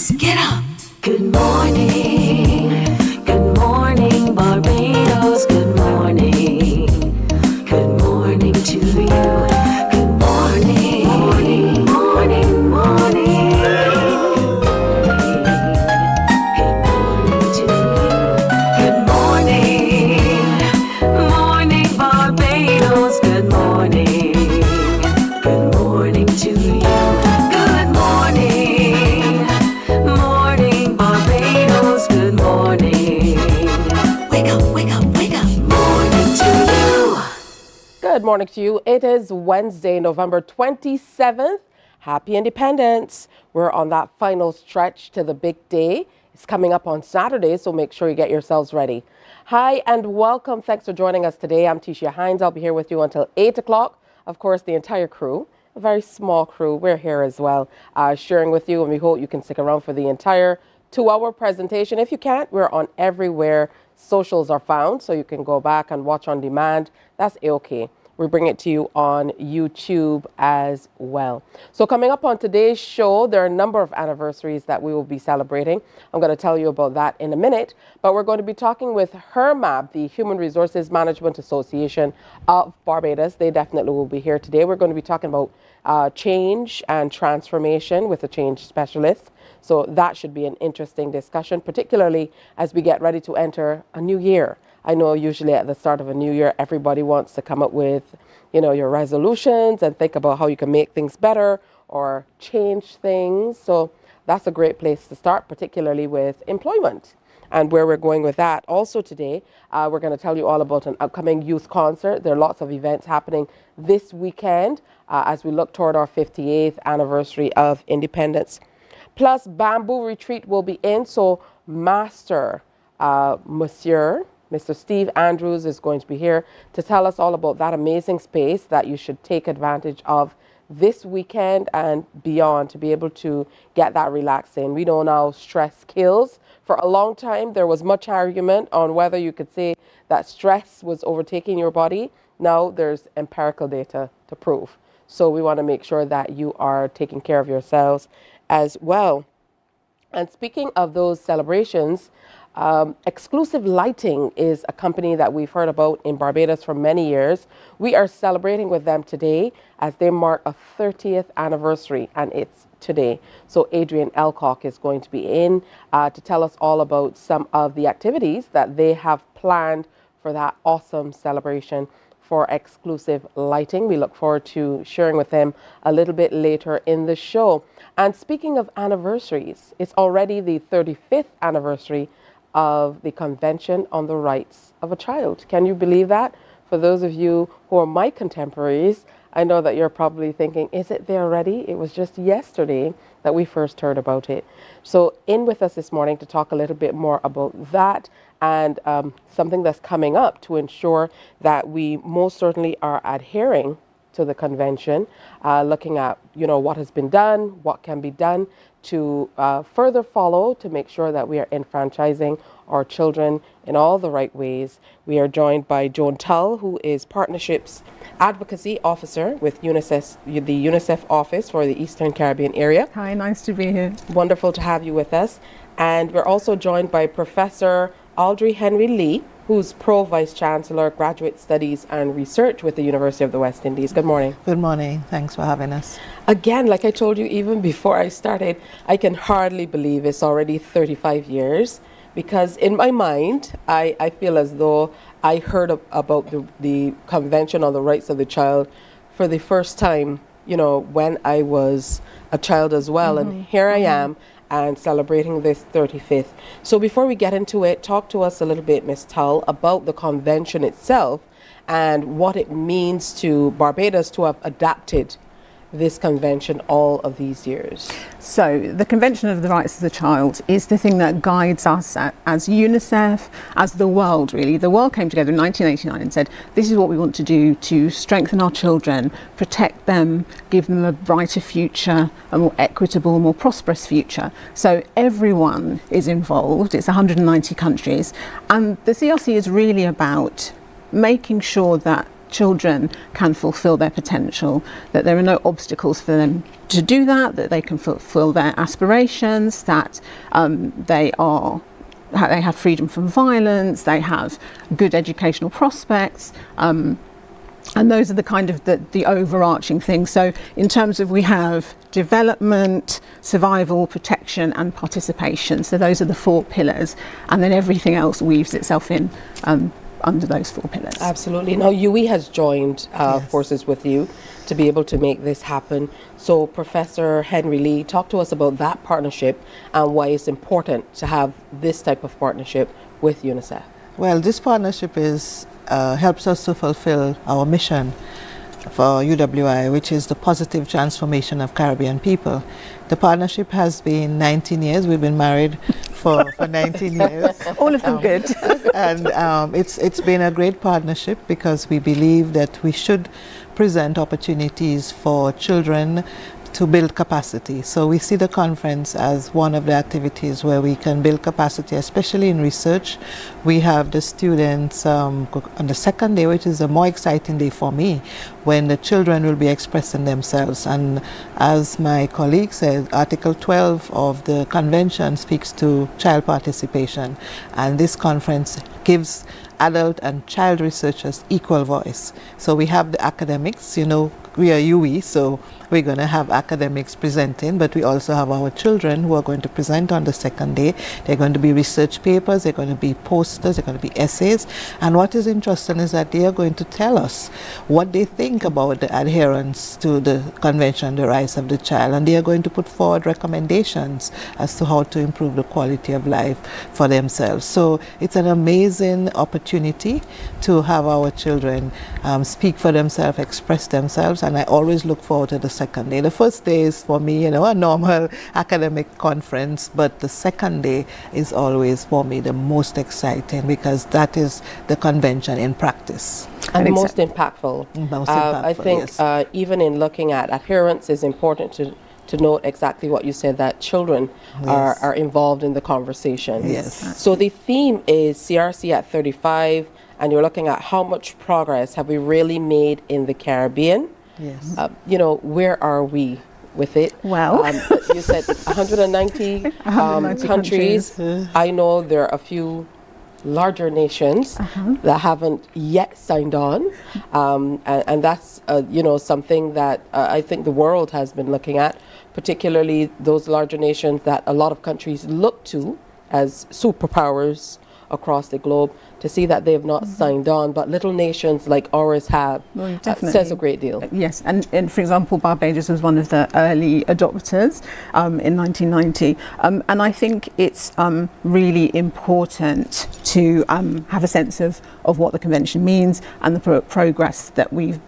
Let's get up. Good morning. Good morning, Barbados. Good morning. Good morning to you. Good morning. Morning, morning, morning. Good morning to you. Good morning. Morning, Barbados. Good morning. Good morning to you. Good morning. Morning, Barbados. Good morning. Wake up, wake up, wake up. Morning to you. Good morning to you. It is Wednesday, November 27th. Happy Independence. We're on that final stretch to the big day. It's coming up on Saturday, so make sure you get yourselves ready. Hi and welcome. Thanks for joining us today. I'm Tisha Hines. I'll be here with you until 8 o'clock. Of course, the entire crew, a very small crew, we're here as well, sharing with you, and we hope you can stick around for the entire 2-hour presentation. If you can't, we're on everywhere socials are found, so you can go back and watch on demand. That's okay. We bring it to you on YouTube as well. So coming up on today's show, there are a number of anniversaries that we will be celebrating. I'm going to tell you about that in a minute, but we're going to be talking with HRMAB, the Human Resources Management Association of Barbados. They definitely will be here today. We're going to be talking about change and transformation with a change specialist. So that should be an interesting discussion, particularly as we get ready to enter a new year. I know usually at the start of a new year, everybody wants to come up with, your resolutions and think about how you can make things better or change things. So that's a great place to start, particularly with employment and where we're going with that. Also today, we're going to tell you all about an upcoming youth concert. There are lots of events happening this weekend as we look toward our 58th anniversary of independence. Plus, Bamboo Retreat will be in, so Mr. Steve Andrews is going to be here to tell us all about that amazing space that you should take advantage of this weekend and beyond to be able to get that relaxing. We know now stress kills. For a long time, there was much argument on whether you could say that stress was overtaking your body. Now there's empirical data to prove. So we want to make sure that you are taking care of yourselves as well. And speaking of those celebrations, Exclusive Lighting is a company that we've heard about in Barbados for many years. We are celebrating with them today as they mark a 30th anniversary, and it's today. So Adrian Elcock is going to be in to tell us all about some of the activities that they have planned for that awesome celebration for Exclusive Lighting. We look forward to sharing with them a little bit later in the show. And speaking of anniversaries, it's already the 35th anniversary of the Convention on the Rights of a Child. Can you believe that? For those of you who are my contemporaries, I know that you're probably thinking, is it there already? It was just yesterday that we first heard about it. So in with us this morning to talk a little bit more about that and something that's coming up to ensure that we most certainly are adhering to the convention, looking at, what has been done, what can be done to further follow to make sure that we are enfranchising our children in all the right ways. We are joined by Joan Tull, who is Partnerships Advocacy Officer with UNICEF, the UNICEF Office for the Eastern Caribbean area. Hi, nice to be here. Wonderful to have you with us. And we're also joined by Professor Audrey Henry Lee, who's Pro Vice Chancellor, Graduate Studies and Research with the University of the West Indies. Good morning. Good morning. Thanks for having us. Again, like I told you even before I started, I can hardly believe it's already 35 years because in my mind, I feel as though I heard about the Convention on the Rights of the Child for the first time, when I was a child as well. And here I am and celebrating this 35th. So before we get into it, talk to us a little bit, Ms. Tull, about the convention itself and what it means to Barbados to have adapted this convention all of these years. So the Convention of the Rights of the Child is the thing that guides us as UNICEF, as the world really. The world came together in 1989 and said, this is what we want to do to strengthen our children, protect them, give them a brighter future, a more equitable, more prosperous future. So everyone is involved. It's 190 countries. And the CRC is really about making sure that children can fulfill their potential, that there are no obstacles for them to do that, that they can fulfill their aspirations, that they have freedom from violence, they have good educational prospects, and those are the kind of the overarching things. So in terms of, we have development, survival, protection and participation. So those are the 4 pillars, and then everything else weaves itself in under those 4 pillars. Absolutely. Now, UE has joined forces with you to be able to make this happen. So, Professor Henry Lee, talk to us about that partnership and why it's important to have this type of partnership with UNICEF. Well, this partnership helps us to fulfill our mission for UWI, which is the positive transformation of Caribbean people. The partnership has been 19 years. We've been married for 19 years. All of them good. And it's been a great partnership because we believe that we should present opportunities for children to build capacity. So we see the conference as one of the activities where we can build capacity, especially in research. We have the students on the second day, which is a more exciting day for me, when the children will be expressing themselves. And as my colleague said, Article 12 of the convention speaks to child participation. And this conference gives adult and child researchers equal voice. So we have the academics, we are UE, so we're going to have academics presenting, but we also have our children who are going to present on the second day. They're going to be research papers, they're going to be posters, they're going to be essays. And what is interesting is that they are going to tell us what they think about the adherence to the Convention on the Rights of the Child, and they are going to put forward recommendations as to how to improve the quality of life for themselves. So it's an amazing opportunity to have our children speak for themselves, express themselves, and I always look forward to the second day. The first day is for me, a normal academic conference, but the second day is always for me the most exciting because that is the convention in practice. And the most impactful. Most impactful, I think yes. Even in looking at adherence, is important to note exactly what you said, that children are involved in the conversation. Yes. So the theme is CRC at 35, and you're looking at how much progress have we really made in the Caribbean. Yes. Where are we with it? Well, you said 190, 190 countries. I know there are a few larger nations that haven't yet signed on, and that's something that I think the world has been looking at, particularly those larger nations that a lot of countries look to as superpowers across the globe, to see that they have not signed on, but little nations like ours have. Well, definitely. Says a great deal. Yes, and for example, Barbados was one of the early adopters in 1990, and I think it's really important to have a sense of what the convention means and the progress that we've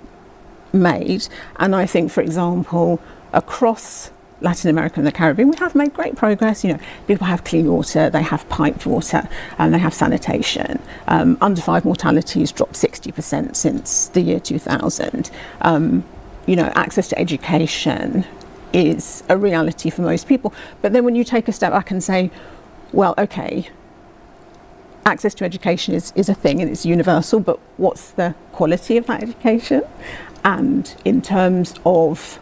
made. And I think, for example, across Latin America and the Caribbean, we have made great progress. People have clean water, they have piped water, and they have sanitation. Under 5 mortality has dropped 60% since the year 2000. Access to education is a reality for most people. But then when you take a step back and say, well, okay, access to education is a thing and it's universal, but what's the quality of that education? And in terms of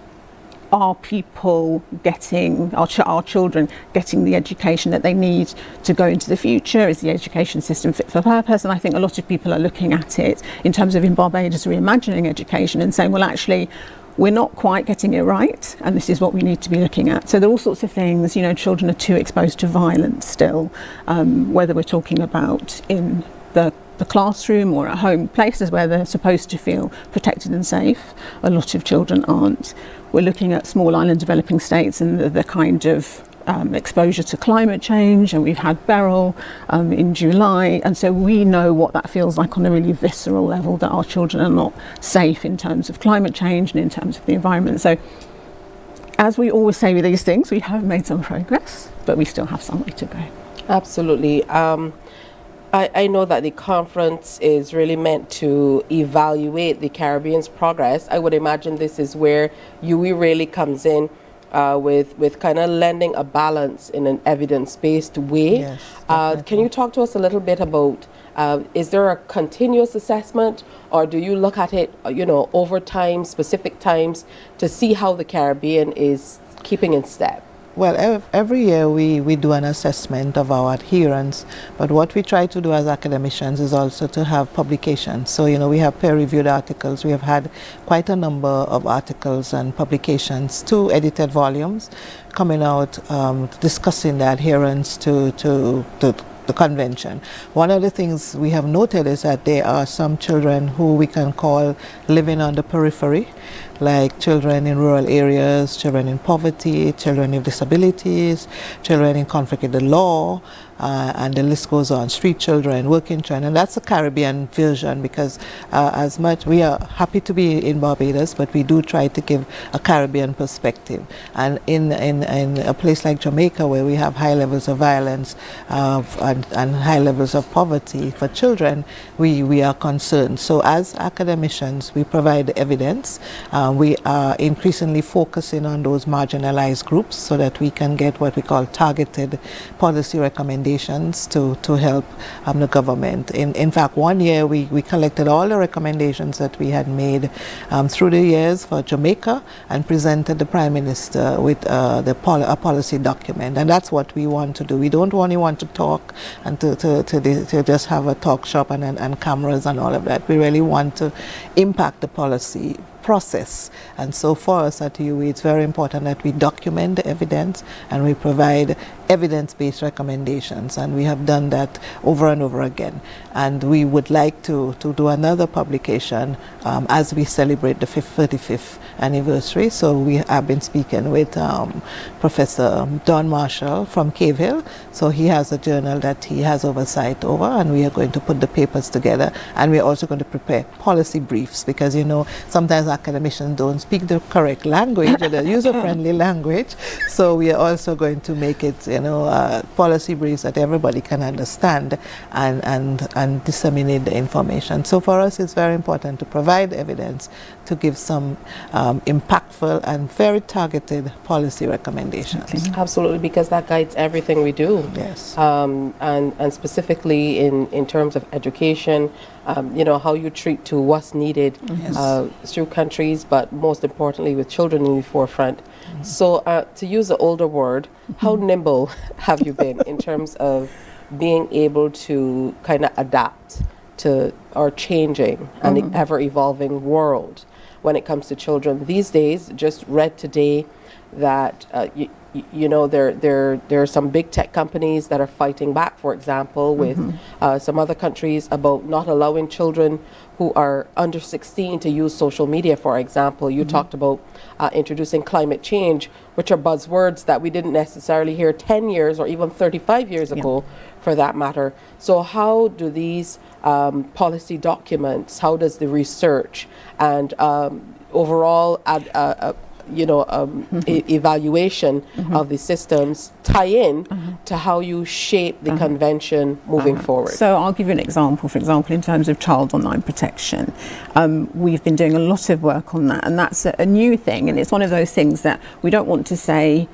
are people getting, our children getting the education that they need to go into the future? Is the education system fit for purpose? And I think a lot of people are looking at it in terms of, in Barbados, reimagining education and saying, well, actually, we're not quite getting it right, and this is what we need to be looking at. So there are all sorts of things. Children are too exposed to violence still, whether we're talking about in the classroom or at home, places where they're supposed to feel protected and safe. A lot of children aren't. We're looking at small island developing states and the kind of exposure to climate change, and we've had Beryl in July, and so we know what that feels like on a really visceral level, that our children are not safe in terms of climate change and in terms of the environment. So as we always say with these things, we have made some progress, but we still have some way to go. Absolutely. I know that the conference is really meant to evaluate the Caribbean's progress. I would imagine this is where UE really comes in with kind of lending a balance in an evidence-based way. Yes, Can you talk to us a little bit about, is there a continuous assessment, or do you look at it, over time, specific times, to see how the Caribbean is keeping in step? Well, every year we do an assessment of our adherence, but what we try to do as academicians is also to have publications. So, we have peer-reviewed articles. We have had quite a number of articles and publications, 2 edited volumes coming out discussing the adherence to the convention. One of the things we have noted is that there are some children who we can call living on the periphery, like children in rural areas, children in poverty, children with disabilities, children in conflict with the law, and the list goes on. Street children, working children, and that's a Caribbean version, because as much we are happy to be in Barbados, but we do try to give a Caribbean perspective. And in a place like Jamaica, where we have high levels of violence and high levels of poverty for children, we are concerned. So as academicians, we provide evidence. We are increasingly focusing on those marginalized groups so that we can get what we call targeted policy recommendations to help the government. In fact, one year we collected all the recommendations that we had made through the years for Jamaica and presented the Prime Minister with a policy document. And that's what we want to do. We don't only want to talk and to just have a talk shop and cameras and all of that. We really want to impact the policy process. And so for us at UWE, it's very important that we document the evidence and we provide evidence-based recommendations, and we have done that over and over again. And we would like to do another publication as we celebrate the 35th anniversary. So we have been speaking with Professor Don Marshall from Cave Hill. So he has a journal that he has oversight over, and we are going to put the papers together, and we're also going to prepare policy briefs, because sometimes academicians don't speak the correct language or the user-friendly language. So we are also going to make it policy briefs that everybody can understand and disseminate the information. So for us, it's very important to provide evidence to give some impactful and very targeted policy recommendations. Absolutely, because that guides everything we do. Yes. And specifically in terms of education, how you treat to what's needed through countries, but most importantly with children in the forefront. So to use the older word, how nimble have you been in terms of being able to kind of adapt to our changing and ever-evolving world when it comes to children? These days, just read today that there are some big tech companies that are fighting back, for example, with some other countries about not allowing children who are under 16 to use social media, for example. You talked about introducing climate change, which are buzzwords that we didn't necessarily hear 10 years or even 35 years ago, for that matter. So how do these policy documents, how does the research and overall evaluation of the systems tie in to how you shape the convention moving forward? So I'll give you an example. For example, in terms of child online protection, we've been doing a lot of work on that, and that's a new thing, and it's one of those things that we don't want to say,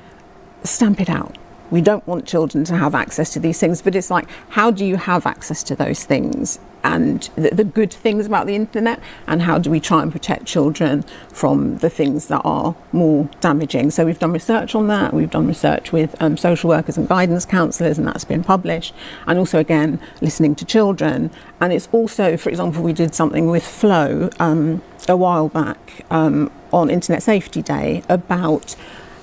stamp it out. We don't want children to have access to these things, but it's like, how do you have access to those things and the good things about the internet, and how do we try and protect children from the things that are more damaging? So we've done research on that. We've done research with social workers and guidance counsellors, and that's been published. And also, again, listening to children. And it's also, for example, we did something with Flow a while back on Internet Safety Day about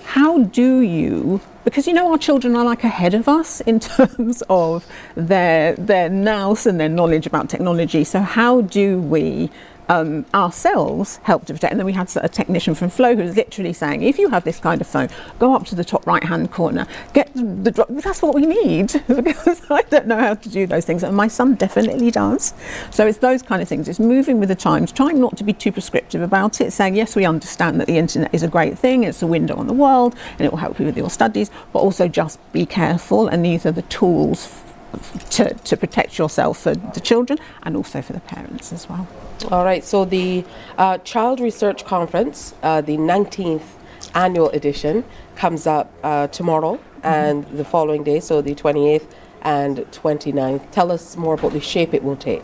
how do you, because our children are like ahead of us in terms of their nous and their knowledge about technology. So how do we ourselves help to protect? And then we had a technician from Flow who was literally saying, if you have this kind of phone, go up to the top right hand corner, get the drop. That's what we need, because I don't know how to do those things, and my son definitely does. So it's those kind of things. It's moving with the times, trying not to be too prescriptive about it, saying yes, we understand that the internet is a great thing, it's a window on the world and it will help you with your studies, but also just be careful, and these are the tools to protect yourself for the children and also for the parents as well. All right, so the Child Research Conference, the 19th annual edition comes up tomorrow and the following day, so the 28th and 29th. Tell us more about the shape it will take.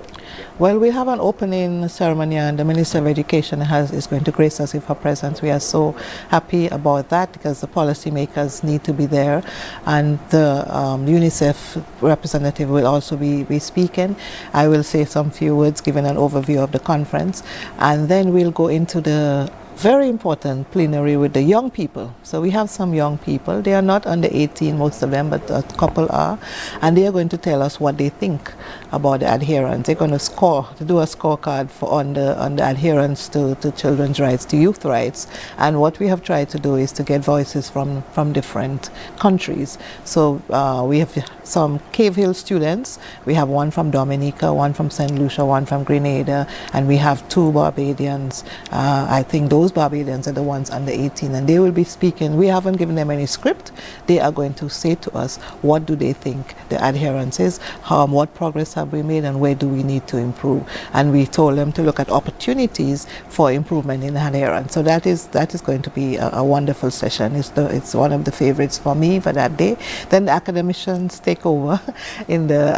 Well, we have an opening ceremony, and the Minister of Education is going to grace us with her presence. We are so happy about that because the policymakers need to be there, and the UNICEF representative will also be speaking. I will say some few words, giving an overview of the conference, and then we'll go into the very important plenary with the young people. So we have some young people. They are not under 18, most of them, but a couple are. And they are going to tell us what they think about the adherence. They're going to do a scorecard on the adherence to children's rights, to youth rights. And what we have tried to do is to get voices from different countries. So we have some Cave Hill students. We have one from Dominica, one from St. Lucia, one from Grenada, and we have 2 Barbadians. I think those Barbadians are the ones under 18, and they will be speaking. We haven't given them any script. They are going to say to us what do they think the adherence is, what progress have we made, and where do we need to improve. And we told them to look at opportunities for improvement in adherence. So that is going to be a wonderful session. It's one of the favorites for me for that day. Then the academicians take over in the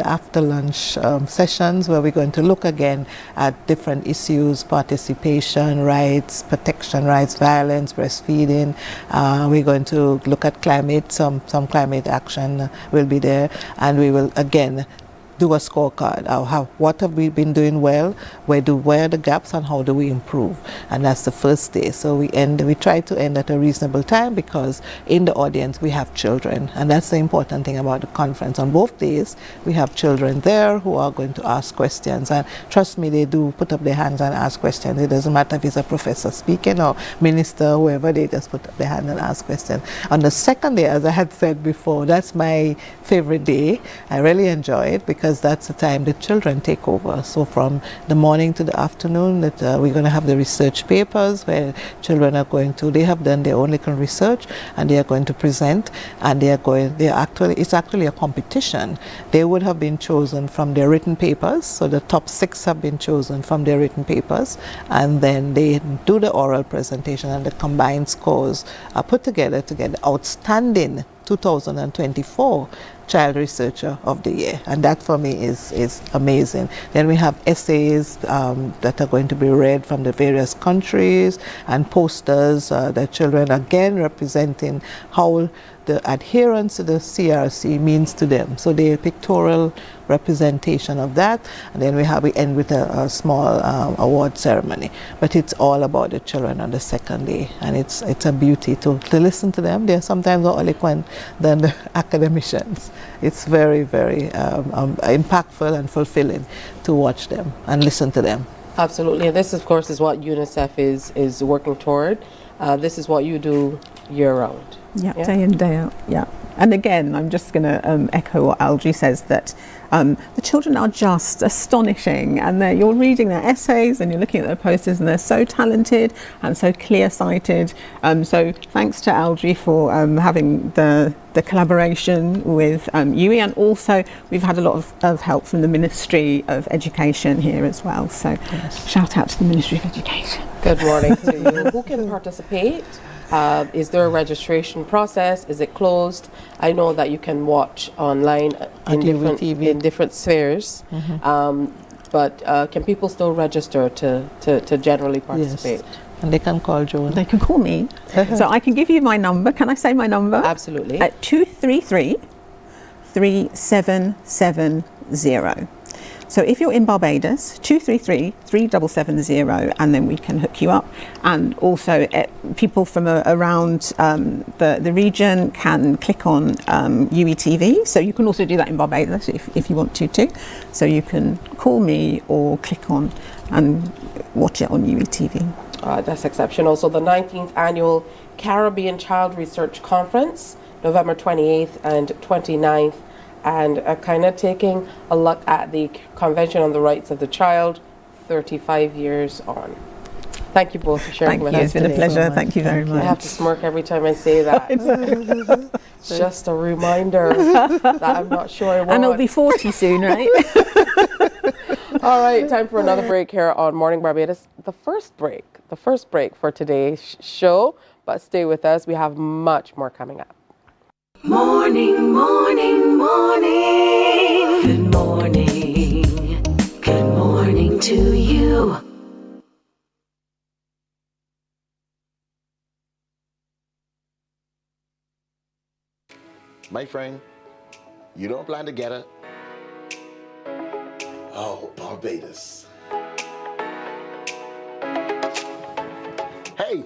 after lunch sessions, where we're going to look again at different issues: participation rights, protection rights, violence, breastfeeding. We're going to look at climate. Some climate action will be there, and we will again do a scorecard of what have we been doing well, where are the gaps, and how do we improve. And that's the first day. So we try to end at a reasonable time, because in the audience we have children, and that's the important thing about the conference. On both days we have children there who are going to ask questions, and trust me, they do put up their hands and ask questions. It doesn't matter if it's a professor speaking or minister, whoever, they just put up their hand and ask questions. On the second day, as I had said before, that's my favorite day. I really enjoy it because that's the time the children take over. So from the morning to the afternoon, we're going to have the research papers where children are they have done their own little research, and they are going to present, and it's actually a competition. They would have been chosen from their written papers. So the top 6 have been chosen from their written papers, and then they do the oral presentation, and the combined scores are put together to get the outstanding 2024 Child Researcher of the Year, and that for me is amazing. Then we have essays that are going to be read from the various countries, and posters that children again representing how the adherence to the CRC means to them. So the pictorial representation of that, and then we end with a small award ceremony. But it's all about the children on the second day, and it's a beauty to listen to them. They're sometimes more eloquent than the academicians. It's very, very impactful and fulfilling to watch them and listen to them. Absolutely, and this of course is what UNICEF is working toward. This is what you do year-round. Yeah, day in, day out. Yeah. And again, I'm just going to echo what Algie says, that the children are just astonishing, and you're reading their essays and you're looking at their posters, and they're so talented and so clear-sighted. So thanks to Algie for having the collaboration with UE, and also we've had a lot of help from the Ministry of Education here as well. So yes. Shout out to the Ministry of Education. Good morning to you. Who can participate? Is there a registration process? Is it closed? I know that you can watch online in different spheres, but can people still register to generally participate? Yes. And they can call Joan. They can call me. So I can give you my number. Can I say my number? Absolutely. At 233-3770. So if you're in Barbados, 233-3770, and then we can hook you up. And also people from around the region can click on UETV. So you can also do that in Barbados if you want to too. So you can call me or click on and watch it on UETV. That's exceptional. So the 19th Annual Caribbean Child Research Conference, November 28th and 29th. And kind of taking a look at the Convention on the Rights of the Child 35 years on. Thank you both for sharing with us. It's been a pleasure. Thank you very much. I have to smirk every time I say that. It's just a reminder that I'm not sure what. And I'll be 40 soon, right? All right, time for another break here on Morning Barbados. The first break for today's show but stay with us. We have much more coming up. Morning, morning, morning. Good morning. Good morning to you. My friend, you don't plan to get it? Oh, Barbados. Hey,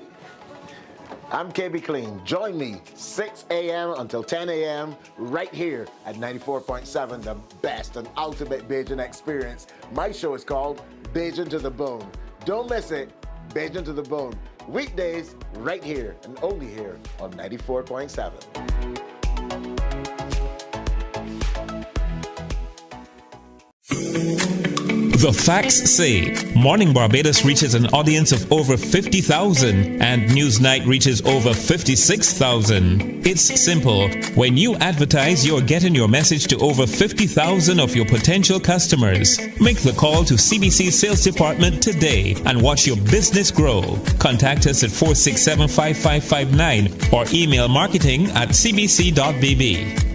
I'm KB Clean. Join me 6 a.m. until 10 a.m. right here at 94.7, the best and ultimate Bajan experience. My show is called Bajan to the Bone. Don't miss it, Bajan to the Bone. Weekdays right here and only here on 94.7. The facts say Morning Barbados reaches an audience of over 50,000 and Newsnight reaches over 56,000. It's simple. When you advertise, you're getting your message to over 50,000 of your potential customers. Make the call to CBC Sales Department today and watch your business grow. Contact us at 467-5559 or email marketing@cbc.bb.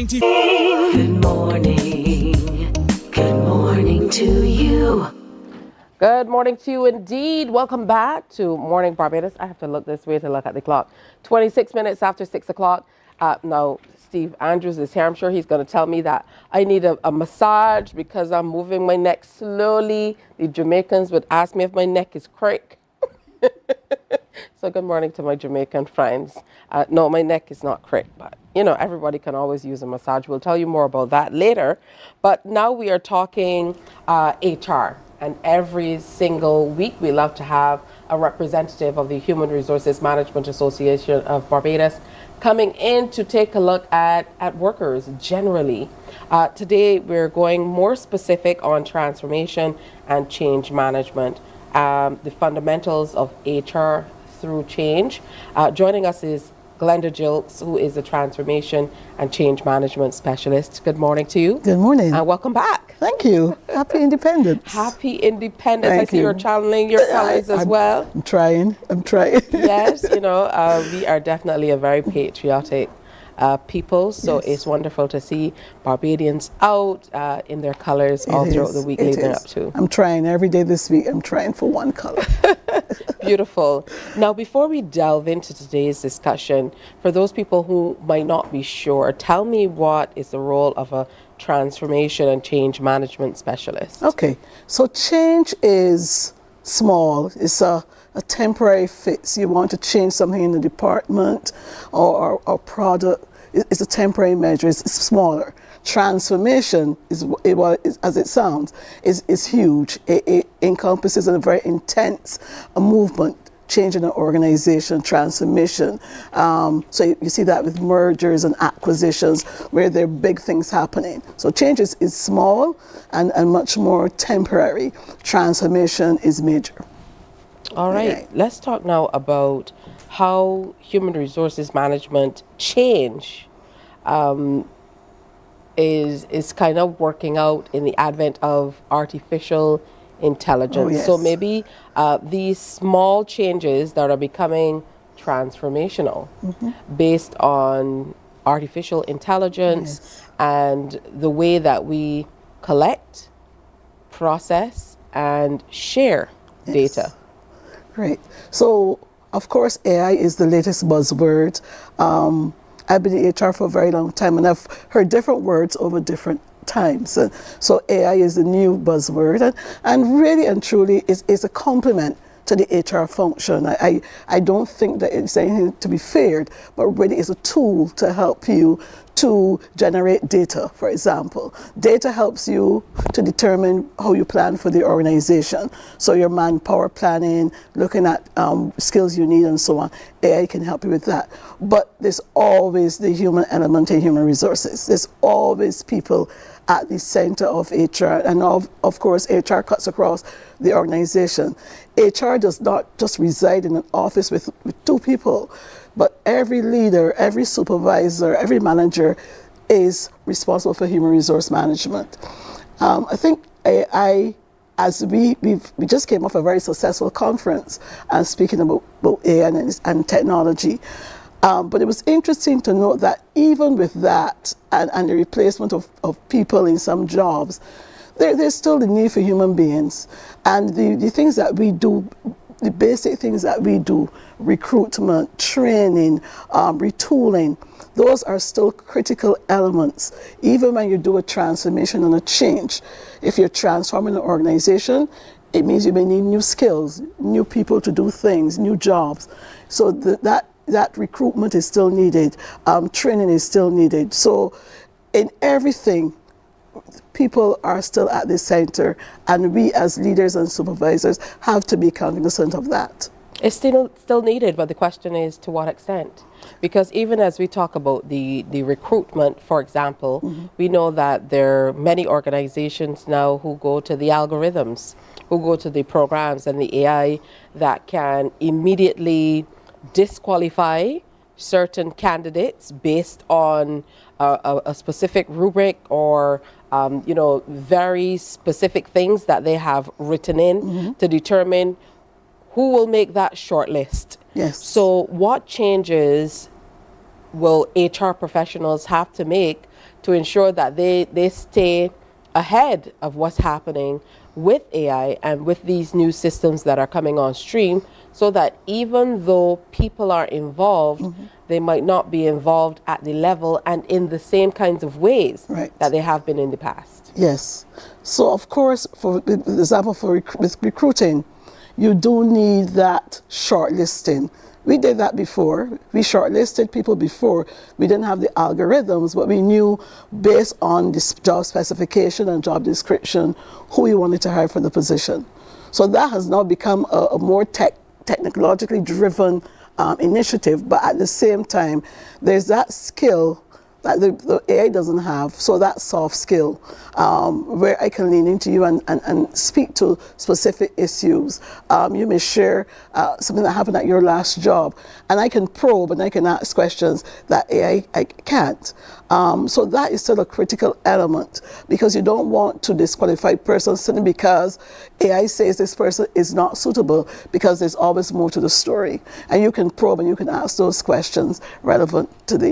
Good morning. Good morning to you. Good morning to you indeed. Welcome back to Morning Barbados. I have to look this way to look at the clock. 26 minutes after 6 o'clock. Now, Steve Andrews is here. I'm sure he's going to tell me that I need a massage because I'm moving my neck slowly. The Jamaicans would ask me if my neck is crick. So good morning to my Jamaican friends. No, my neck is not crick, but you know, everybody can always use a massage. We'll tell you more about that later. But now we are talking HR. And every single week we love to have a representative of the Human Resources Management Association of Barbados coming in to take a look at workers generally. Today we're going more specific on transformation and change management. The fundamentals of HR through change. Joining us is Glenda Jilks, who is a transformation and change management specialist. Good morning to you. Good morning. And welcome back. Thank you. Happy Independence. Happy Independence. Thank I see you. you're channeling your colors as well. I'm trying. Yes, you know, we are definitely a very patriotic people, so Yes. it's wonderful to see Barbadians out in their colors all throughout the week leading up to. I'm trying every day this week. I'm trying for one color. Beautiful. Now, before we delve into today's discussion, for those people who might not be sure, tell me what is the role of a transformation and change management specialist? Okay, so change is small. It's a temporary fix. You want to change something in the department or product. It's a temporary measure. It's smaller. Transformation is as it sounds, is huge. It encompasses a very intense movement, change in an organization, transformation. So you see that with mergers and acquisitions where there are big things happening. So change is small and much more temporary. Transformation is major. All right, let's talk now about how human resources management change is kind of working out in the advent of artificial intelligence. Oh, yes. So maybe these small changes that are becoming transformational based on artificial intelligence and the way that we collect, process, and share data. Great. So, of course, AI is the latest buzzword. I've been in HR for a very long time, and I've heard different words over different times. So AI is the new buzzword, and really and truly is a complement to the HR function. I don't think that it's anything to be feared, but really is a tool to help you to generate data, for example. Data helps you to determine how you plan for the organization. So your manpower planning, looking at skills you need and so on, AI can help you with that. But there's always the human element in human resources. There's always people at the center of HR, and of course HR cuts across the organization. HR does not just reside in an office with two people, but every leader, every supervisor, every manager is responsible for human resource management. I think AI as we just came off a very successful conference speaking about AI and technology. But it was interesting to note that even with that and the replacement of people in some jobs, there's still the need for human beings. And the things that we do, the basic things that we do, recruitment, training, retooling, those are still critical elements. Even when you do a transformation and a change, if you're transforming an organization, it means you may need new skills, new people to do things, new jobs. So that recruitment is still needed, training is still needed. So in everything, people are still at the center, and we as leaders and supervisors have to be cognizant of that. It's still needed, but the question is to what extent? Because even as we talk about the recruitment, for example, we know that there are many organizations now who go to the algorithms, who go to the programs and the AI that can immediately disqualify certain candidates based on a specific rubric or very specific things that they have written in to determine who will make that short list. Yes. So what changes will HR professionals have to make to ensure that they stay ahead of what's happening with AI and with these new systems that are coming on stream, so that even though people are involved, they might not be involved at the level and in the same kinds of ways that they have been in the past? Yes. So of course, for example, with recruiting, you do need that shortlisting. We did that before. We shortlisted people before. We didn't have the algorithms, but we knew based on this job specification and job description who we wanted to hire for the position. So that has now become a more technologically driven initiative, but at the same time, there's that skill that the AI doesn't have, so that soft skill where I can lean into you and speak to specific issues. You may share something that happened at your last job, and I can probe and I can ask questions that AI can't. So that is still a critical element, because you don't want to disqualify persons simply because AI says this person is not suitable, because there's always more to the story. And you can probe and you can ask those questions relevant to the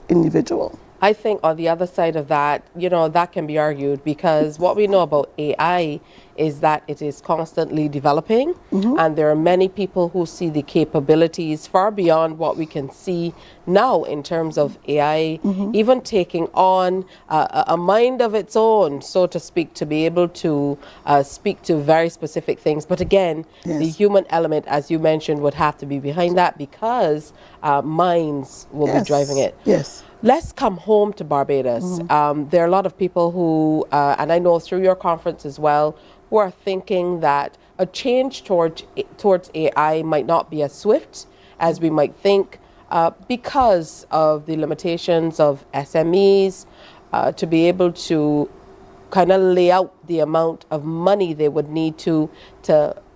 individual. I think on the other side of that, that can be argued, because what we know about AI is that it is constantly developing, and there are many people who see the capabilities far beyond what we can see now in terms of AI, even taking on a mind of its own, so to speak, to be able to speak to very specific things. But again, the human element, as you mentioned, would have to be behind that, because minds will be driving it. Yes. Let's come home to Barbados. There are a lot of people who, and I know through your conference as well, who are thinking that a change towards AI might not be as swift as we might think, because of the limitations of SMEs to be able to kind of lay out the amount of money they would need to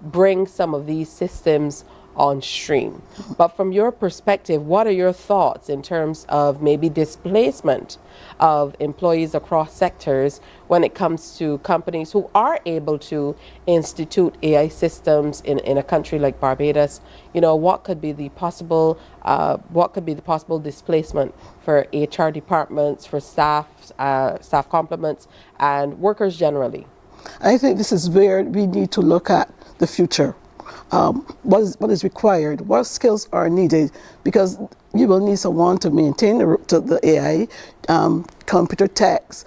bring some of these systems on stream. But from your perspective, what are your thoughts in terms of maybe displacement of employees across sectors when it comes to companies who are able to institute AI systems in a country like Barbados? What could be the possible displacement for HR departments, for staff complements, and workers generally? I think this is where we need to look at the future. What is required, what skills are needed, because you will need someone to maintain the AI, computer techs,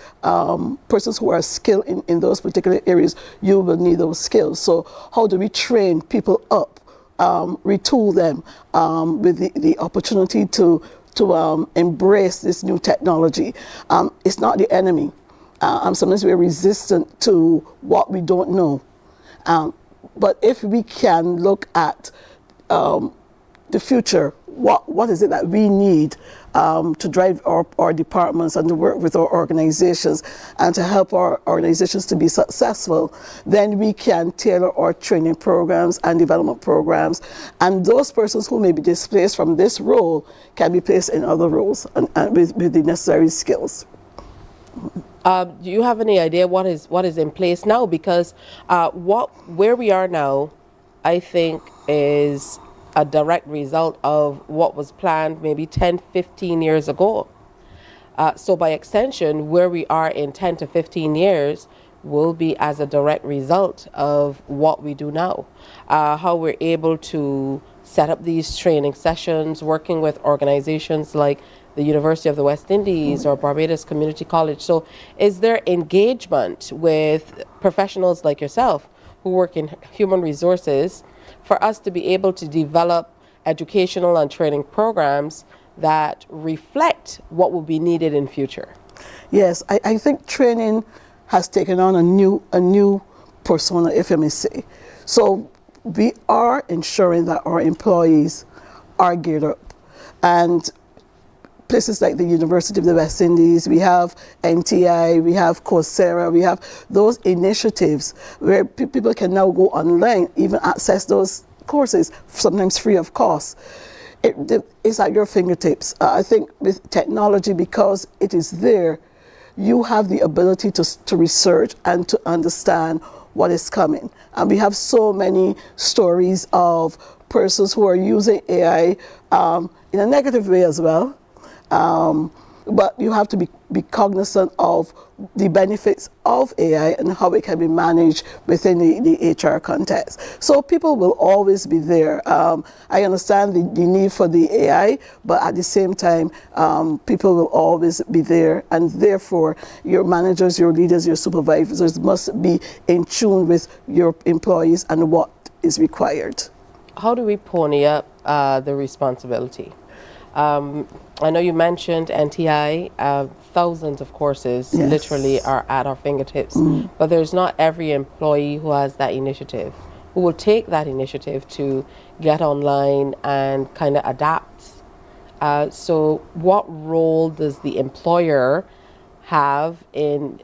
persons who are skilled in those particular areas. You will need those skills. So how do we train people up, retool them with the opportunity to embrace this new technology? It's not the enemy. Sometimes we're resistant to what we don't know. But if we can look at the future, what is it that we need to drive our departments and to work with our organizations and to help our organizations to be successful, then we can tailor our training programs and development programs. And those persons who may be displaced from this role can be placed in other roles and with the necessary skills. Do you have any idea what is in place now? Because where we are now, I think, is a direct result of what was planned maybe 10, 15 years ago. So by extension, where we are in 10 to 15 years will be as a direct result of what we do now. How we're able to set up these training sessions, working with organizations like the University of the West Indies or Barbados Community College. So is there engagement with professionals like yourself who work in human resources for us to be able to develop educational and training programs that reflect what will be needed in future? Yes, I think training has taken on a new persona, if I may say. So we are ensuring that our employees are geared up. And places like the University of the West Indies, we have NTI, we have Coursera, we have those initiatives where people can now go online, even access those courses, sometimes free of cost. It's at your fingertips. I think with technology, because it is there, you have the ability to research and to understand what is coming. And we have so many stories of persons who are using AI in a negative way as well. But you have to be cognizant of the benefits of AI and how it can be managed within the HR context. So people will always be there. I understand the need for the AI, but at the same time, people will always be there. And therefore, your managers, your leaders, your supervisors must be in tune with your employees and what is required. How do we pony up the responsibility? I know you mentioned NTI, thousands of courses literally are at our fingertips, but there's not every employee who has that initiative, who will take that initiative to get online and kind of adapt. So what role does the employer have in,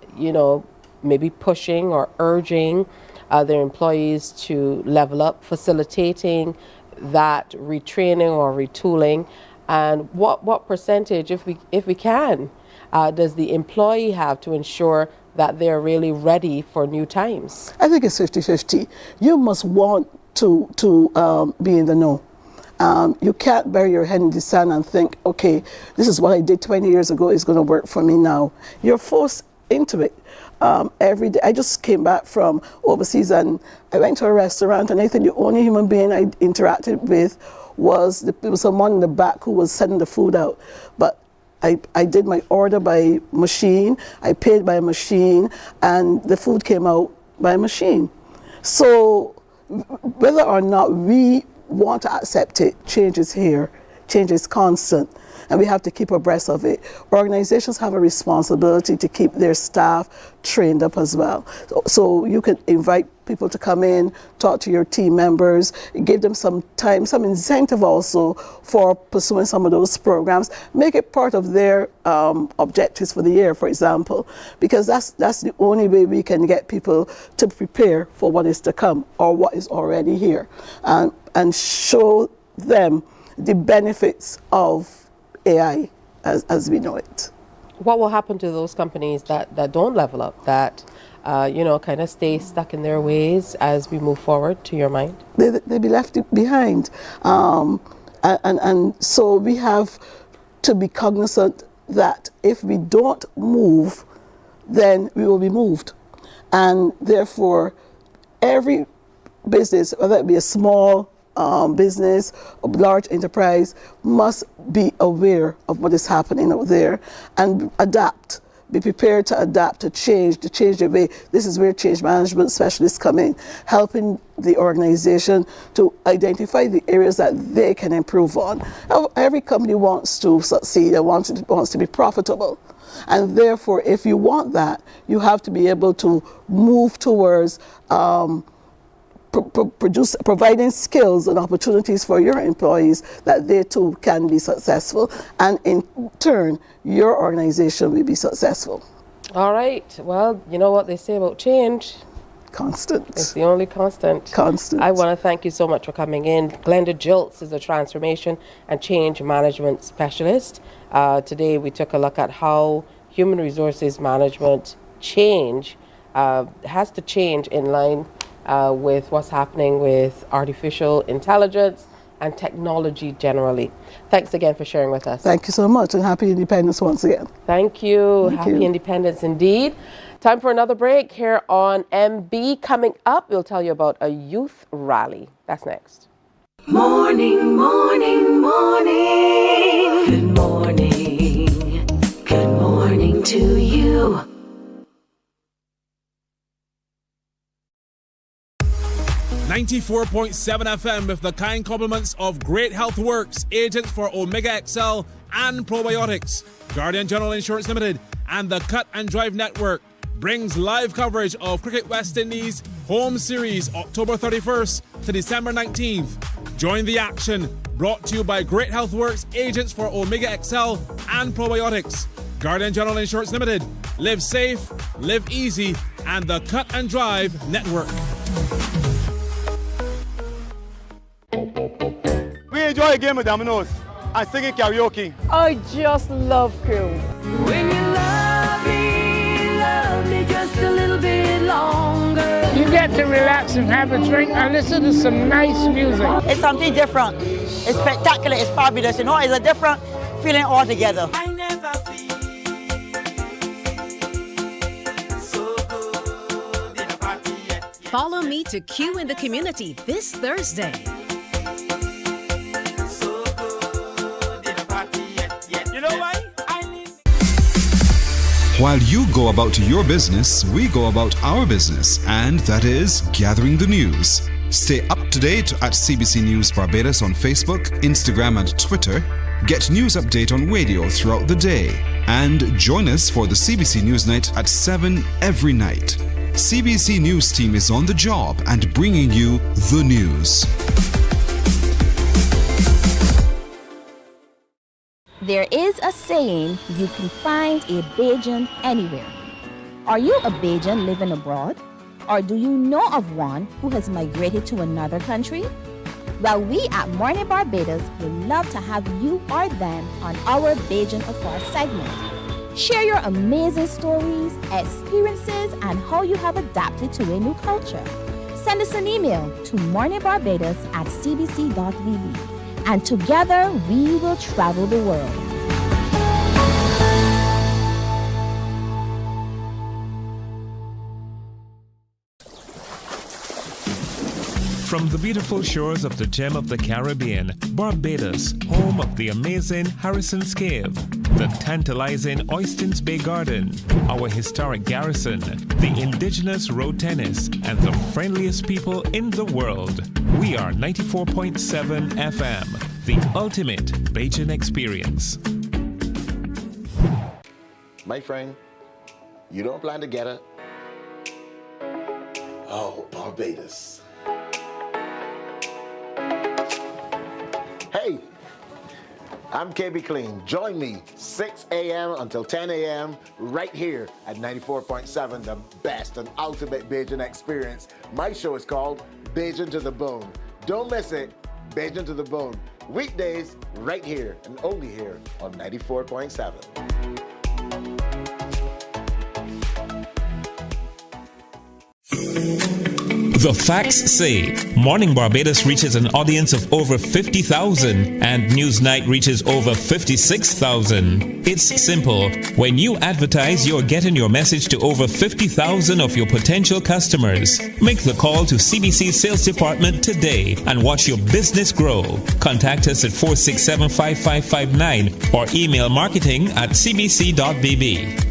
maybe pushing or urging their employees to level up, facilitating that retraining or retooling? And what percentage, if we can, does the employee have to ensure that they're really ready for new times? I think it's 50-50. You must want to be in the know. You can't bury your head in the sand and think, okay, this is what I did 20 years ago, it's going to work for me now. You're forced into it. Every day. I just came back from overseas and I went to a restaurant, and I think the only human being I interacted with was someone in the back who was sending the food out. But I did my order by machine, I paid by machine, and the food came out by machine. So whether or not we want to accept it, change is here, change is constant, and we have to keep abreast of it. Organizations have a responsibility to keep their staff trained up as well. So you can invite people to come in, talk to your team members, give them some time, some incentive also for pursuing some of those programs. Make it part of their objectives for the year, for example, because that's the only way we can get people to prepare for what is to come or what is already here, and show them the benefits of AI as we know it. What will happen to those companies that don't level up, that kind of stay stuck in their ways as we move forward, to your mind? They be left behind. And so we have to be cognizant that if we don't move, then we will be moved. And therefore, every business, whether it be a small business or large enterprise, must be aware of what is happening out there and adapt. Be prepared to adapt, to change their way. This is where change management specialists come in, helping the organization to identify the areas that they can improve on. Every company wants to succeed and wants to be profitable. And therefore, if you want that, you have to be able to move towards providing skills and opportunities for your employees that they too can be successful, and in turn your organization will be successful. All right, well, you know what they say about change? Constant. It's the only constant. Constant. I want to thank you so much for coming in. Glenda Jilts is a transformation and change management specialist. Today we took a look at how human resources management change has to change in line with what's happening with artificial intelligence and technology generally. Thanks again for sharing with us. Thank you so much, and happy independence once again. Thank you. Thank Happy you. Independence indeed. Time for another break here on MB. Coming up, we'll tell you about a youth rally. That's next. Morning, morning, morning. Good morning. Good morning to you. 94.7 FM with the kind compliments of Great Health Works, agents for Omega XL and Probiotics, Guardian General Insurance Limited, and the Cut and Drive Network brings live coverage of Cricket West Indies Home Series October 31st to December 19th. Join the action, brought to you by Great Health Works, agents for Omega XL and Probiotics, Guardian General Insurance Limited, Live Safe, Live Easy, and the Cut and Drive Network. We enjoy a game of dominoes and singing karaoke. I just love crew. When you love me just a little bit longer. You get to relax and have a drink and listen to some nice music. It's something different. It's spectacular. It's fabulous. You know, it's a different feeling altogether. I never feel so good in a party yet. Follow me to Q in the Community this Thursday. So good in a party yet. You know why? While you go about your business, we go about our business, and that is gathering the news. Stay up to date at CBC News Barbados on Facebook, Instagram, and Twitter. Get news update on radio throughout the day. And join us for the CBC News Night at 7 every night. CBC News team is on the job and bringing you the news. There is a saying, you can find a Bajan anywhere. Are you a Bajan living abroad? Or do you know of one who has migrated to another country? Well, we at Mornin Barbados would love to have you or them on our Bajan Affairs segment. Share your amazing stories, experiences, and how you have adapted to a new culture. Send us an email to morninbarbados@cbc.vb. And together we will travel the world. From the beautiful shores of the gem of the Caribbean, Barbados, home of the amazing Harrison's Cave, the tantalizing Oystins Bay Garden, our historic garrison, the indigenous road tennis, and the friendliest people in the world. We are 94.7 FM, the ultimate Bajan experience. My friend, you don't plan to get it? Oh, Barbados. Hey, I'm KB Clean. Join me 6 a.m. until 10 a.m. right here at 94.7, the best and ultimate Bajan experience. My show is called Bajan to the Bone. Don't miss it, Bajan to the Bone. Weekdays right here and only here on 94.7. The facts say Morning Barbados reaches an audience of over 50,000 and Newsnight reaches over 56,000. It's simple. When you advertise, you're getting your message to over 50,000 of your potential customers. Make the call to CBC Sales Department today and watch your business grow. Contact us at 467-5559 or email marketing@cbc.bb.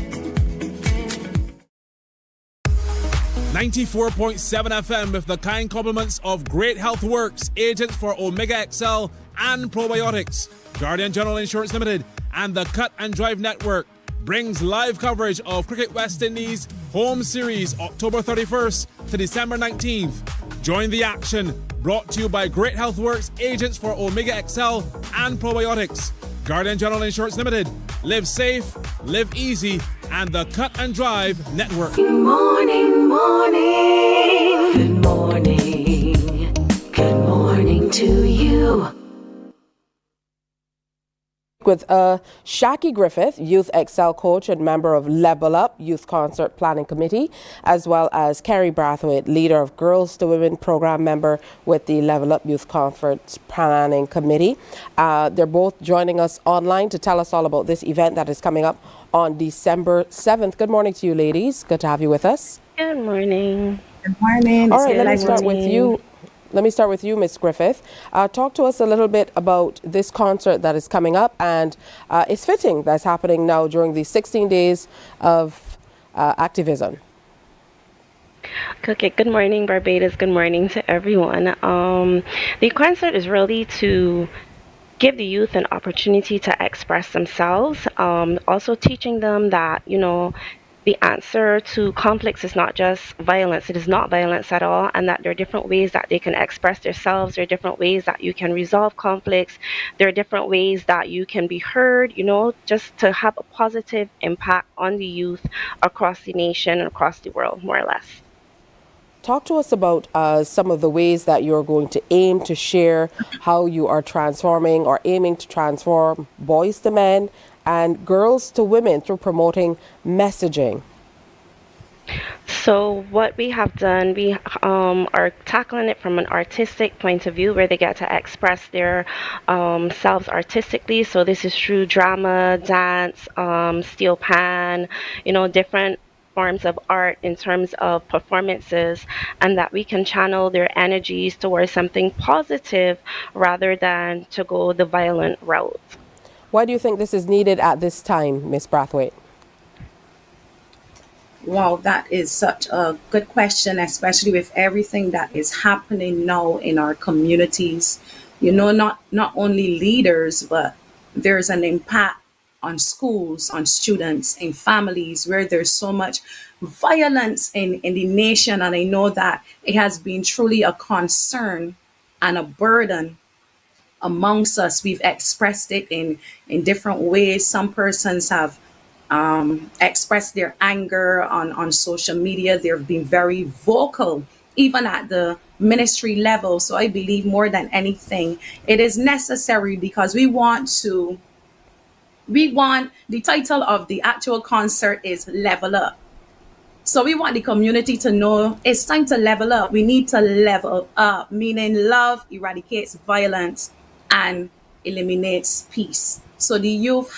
94.7 FM with the kind compliments of Great Health Works, agents for Omega XL and Probiotics, Guardian General Insurance Limited, and the Cut and Drive Network brings live coverage of Cricket West Indies Home Series October 31st to December 19th. Join the action, brought to you by Great Health Works, agents for Omega XL and Probiotics, Guardian General Insurance Limited, Live Safe, Live Easy, and the Cut and Drive Network. Good morning, morning. Good morning. Good morning to you. with Shaki Griffith, Youth Excel coach and member of Level Up Youth Concert Planning Committee, as well as Kerry Brathwaite, leader of Girls to Women program member with the Level Up Youth Conference Planning Committee. They're both joining us online to tell us all about this event that is coming up on December 7th. Good morning to you, ladies. Good to have you with us. Good morning. Good morning. All right, let me start with you. Let me start with you, Ms. Griffith. Talk to us a little bit about this concert that is coming up, and it's fitting that's happening now during the 16 days of activism. Okay, good morning, Barbados. Good morning to everyone. The concert is really to give the youth an opportunity to express themselves, also teaching them that, the answer to conflicts is not just violence. It is not violence at all, and that there are different ways that they can express themselves. There are different ways that you can resolve conflicts. There are different ways that you can be heard, just to have a positive impact on the youth across the nation and across the world, more or less. Talk to us about some of the ways that you're going to aim to share how you are transforming or aiming to transform boys to men and girls to women through promoting messaging. So what we have done, we are tackling it from an artistic point of view, where they get to express their selves artistically. So this is through drama, dance, steel pan, different forms of art in terms of performances, and that we can channel their energies towards something positive rather than to go the violent route. Why do you think this is needed at this time, Ms. Brathwaite? Wow, that is such a good question, especially with everything that is happening now in our communities. Not only leaders, but there's an impact on schools, on students, in families, where there's so much violence in the nation. And I know that it has been truly a concern and a burden amongst us. We've expressed it in different ways. Some persons have expressed their anger on social media. They've been very vocal, even at the ministry level. So I believe more than anything, it is necessary, because we want, the title of the actual concert is Level Up. So we want the community to know it's time to level up. We need to level up, meaning love eradicates violence and eliminates peace. So the youth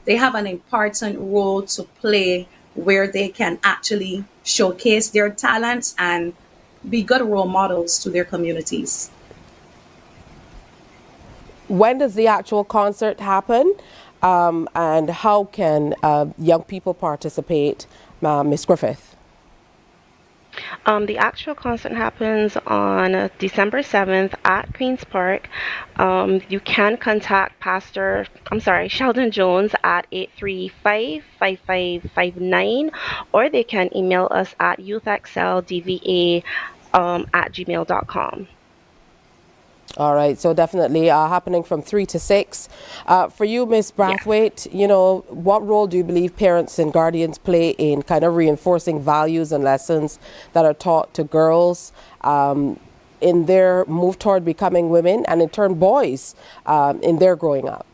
they have an important role to play, where they can actually showcase their talents and be good role models to their communities. When does the actual concert happen, and how can young people participate, Ms. Griffith? The actual concert happens on December 7th at Queen's Park. You can contact Sheldon Jones at 835-5559, or they can email us at youthexceldva at gmail.com. All right, so definitely happening from 3 to 6. For you, Ms. Brathwaite, what role do you believe parents and guardians play in kind of reinforcing values and lessons that are taught to girls in their move toward becoming women, and in turn boys in their growing up?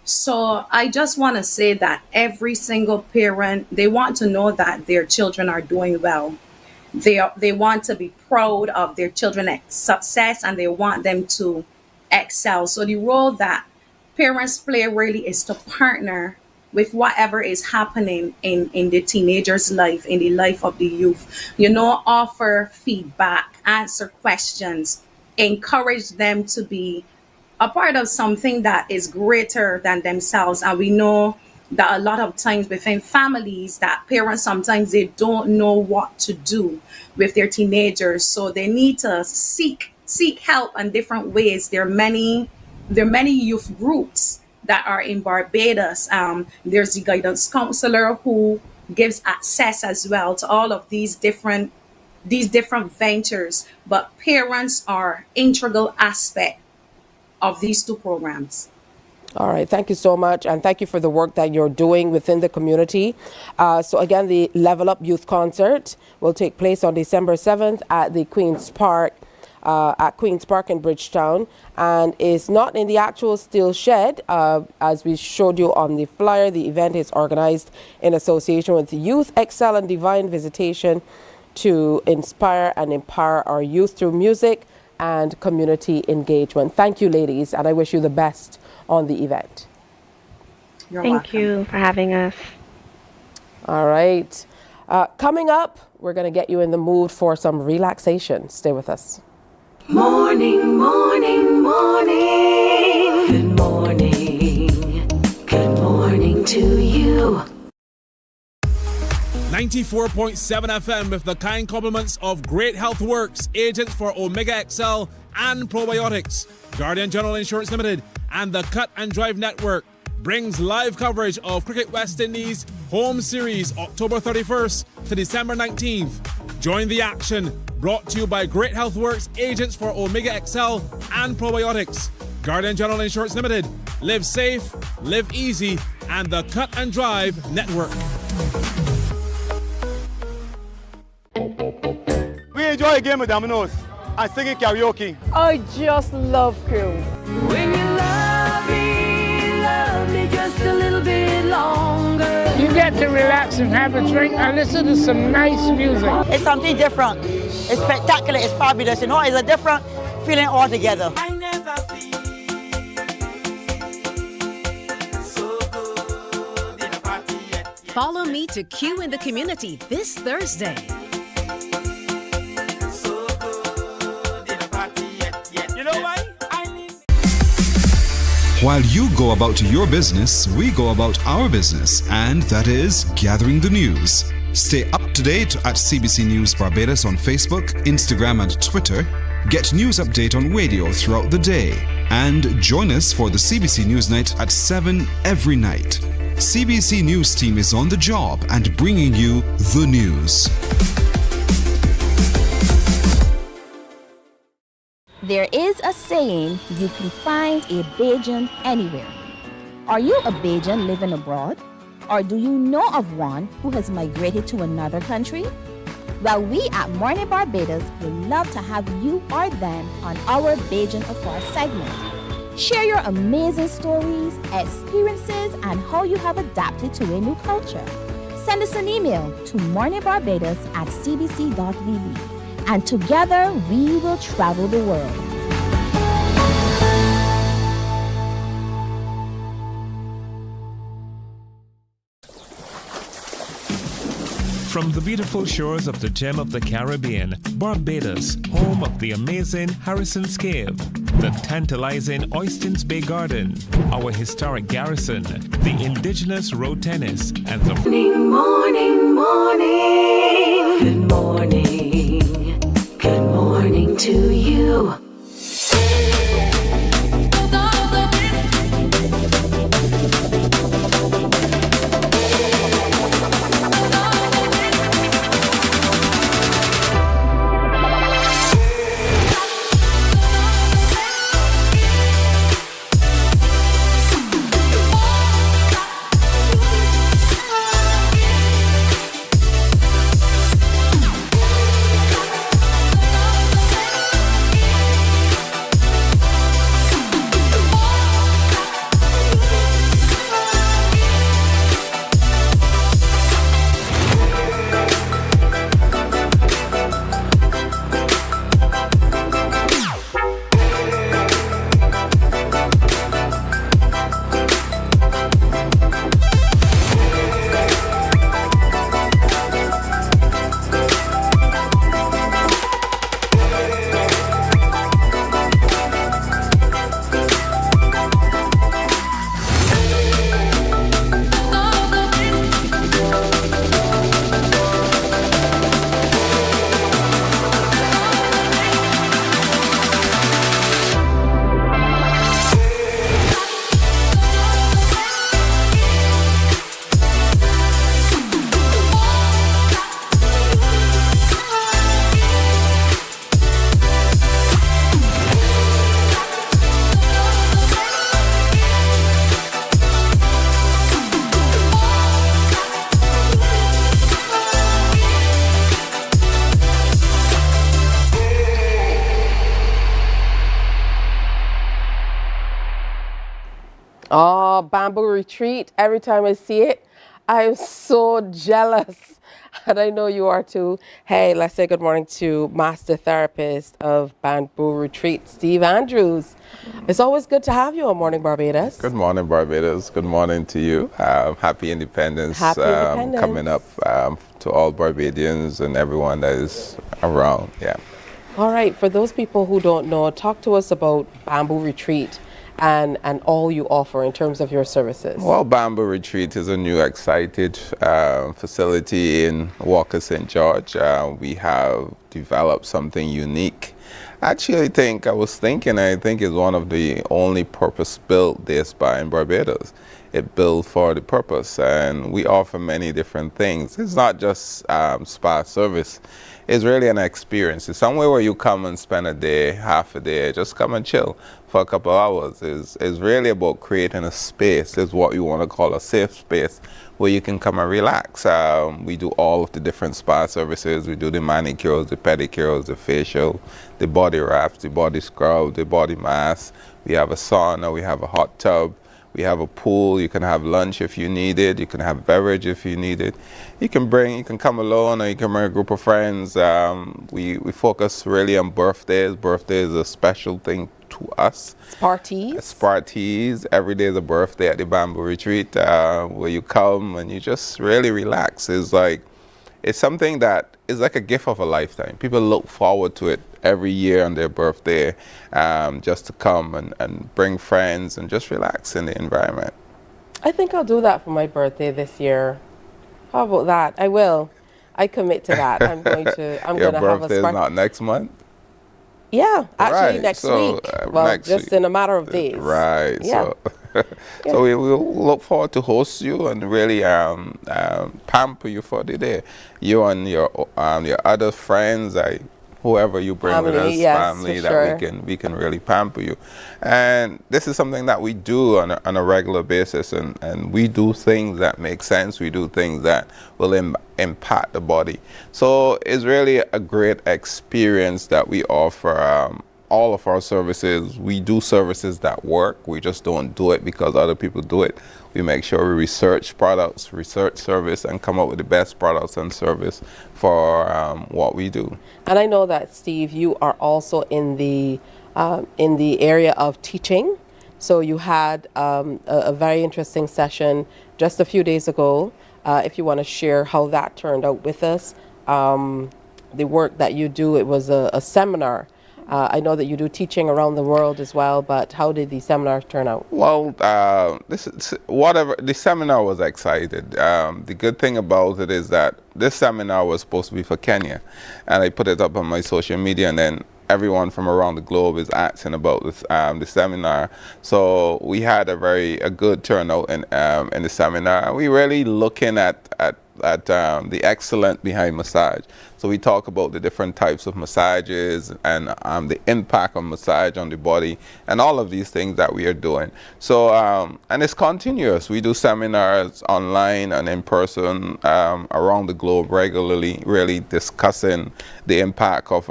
So I just want to say that every single parent, they want to know that their children are doing well. They want to be proud of their children's success, and they want them to excel. So the role that parents play really is to partner with whatever is happening in the teenager's life, in the life of the youth. Offer feedback, answer questions, encourage them to be a part of something that is greater than themselves. And we know that a lot of times within families, that parents sometimes they don't know what to do with their teenagers, so they need to seek help in different ways. There are many youth groups that are in Barbados. There's the guidance counselor who gives access as well to all of these different ventures, but parents are integral aspect of these two programs. All right, thank you so much, and thank you for the work that you're doing within the community. So again, the Level Up Youth Concert will take place on December 7th at the Queen's Park at Queen's Park in Bridgetown, and is not in the actual steel shed. As we showed you on the flyer, the event is organized in association with Youth Excel and Divine Visitation to inspire and empower our youth through music and community engagement. Thank you, ladies, and I wish you the best on the event. Thank you for having us. All right. Coming up, we're going to get you in the mood for some relaxation. Stay with us. Morning, morning, morning. Good morning. Good morning to you. 94.7 FM with the kind compliments of Great Health Works, agents for Omega XL and Probiotics, Guardian General Insurance Limited, and the Cut and Drive Network brings live coverage of Cricket West Indies Home Series October 31st to December 19th. Join the action, brought to you by Great Health Works, agents for Omega XL and Probiotics, Guardian General Insurance Limited. Live safe, live easy, and the Cut and Drive Network. We enjoy a game of dominoes and singing karaoke. I just love crew. When you love me just a little bit longer. You get to relax and have a drink and listen to some nice music. It's something different. It's spectacular. It's fabulous. You know, it's a different feeling altogether. I never feel so good in a party yet. Follow me to Q in the Community this Thursday. So good in a party yet. You know why? While you go about your business, we go about our business, and that is gathering the news. Stay up to date at CBC News Barbados on Facebook, Instagram, and Twitter. Get news update on radio throughout the day. And join us for the CBC News Night at 7 every night. CBC News team is on the job and bringing you the news. There is a saying, you can find a Bajan anywhere. Are you a Bajan living abroad? Or do you know of one who has migrated to another country? Well, we at Mornin Barbados would love to have you or them on our Bajan Afar segment. Share your amazing stories, experiences, and how you have adapted to a new culture. Send us an email to morninbarbados@cbc.vb. And together we will travel the world. From the beautiful shores of the gem of the Caribbean, Barbados, home of the amazing Harrison's Cave, the tantalizing Oystins Bay Garden, our historic garrison, the indigenous road tennis, and the Morning, morning, morning. Good morning. Good morning to you. Bamboo Retreat. Every time I see it, I'm so jealous. And I know you are too. Hey, let's say good morning to Master Therapist of Bamboo Retreat, Steve Andrews. It's always good to have you on Morning Barbados. Good morning, Barbados. Good morning to you. Happy Independence, Happy Independence. Coming up to all Barbadians and everyone that is around. Yeah. All right. For those people who don't know, talk to us about Bamboo Retreat and all you offer in terms of your services. Well, Bamboo Retreat is a new, excited facility in Walker, St. George. We have developed something unique. Actually, I think it's one of the only purpose-built day spa in Barbados. It built for the purpose, and we offer many different things. It's not just spa service. It's really an experience. It's somewhere where you come and spend a day, half a day, just come and chill for a couple of hours. It's really about creating a space. It's what you want to call a safe space where you can come and relax. We do all of the different spa services. We do the manicures, the pedicures, the facial, the body wraps, the body scrub, the body mask. We have a sauna, we have a hot tub. We have a pool. You can have lunch if you need it. You can have beverage if you need it. You can come alone, or you can bring a group of friends. We focus really on birthdays. Birthday is a special thing to us. Parties. Every day is a birthday at the Bamboo Retreat, where you come and you just really relax. It's something that is like a gift of a lifetime. People look forward to it every year on their birthday, just to come and bring friends and just relax in the environment. I think I'll do that for my birthday this year. How about that? I will. I commit to that. I'm going to have a Your birthday is not next month? Yeah, actually right. next so, week. Well, next just week. in a matter of days. Right. Yeah. So we will look forward to host you and really pamper you for the day. You and your other friends, whoever you bring with us, family, that we can really pamper you. And this is something that we do on a regular basis, and we do things that make sense. We do things that will impact the body. So it's really a great experience that we offer. All of our services, we do services that work. We just don't do it because other people do it. We make sure we research products, research service, and come up with the best products and service for what we do. And I know that, Steve, you are also in the area of teaching. So you had a very interesting session just a few days ago. If you want to share how that turned out with us, the work that you do, it was a seminar. I know that you do teaching around the world as well, but how did the seminar turn out? Well, the seminar was excited. The good thing about it is that this seminar was supposed to be for Kenya, and I put it up on my social media, and then everyone from around the globe is asking about this, the seminar. So we had a good turnout in the seminar. We really looking at the excellence behind massage. So we talk about the different types of massages and the impact of massage on the body and all of these things that we are doing. So and it's continuous. We do seminars online and in person around the globe regularly, really discussing the impact of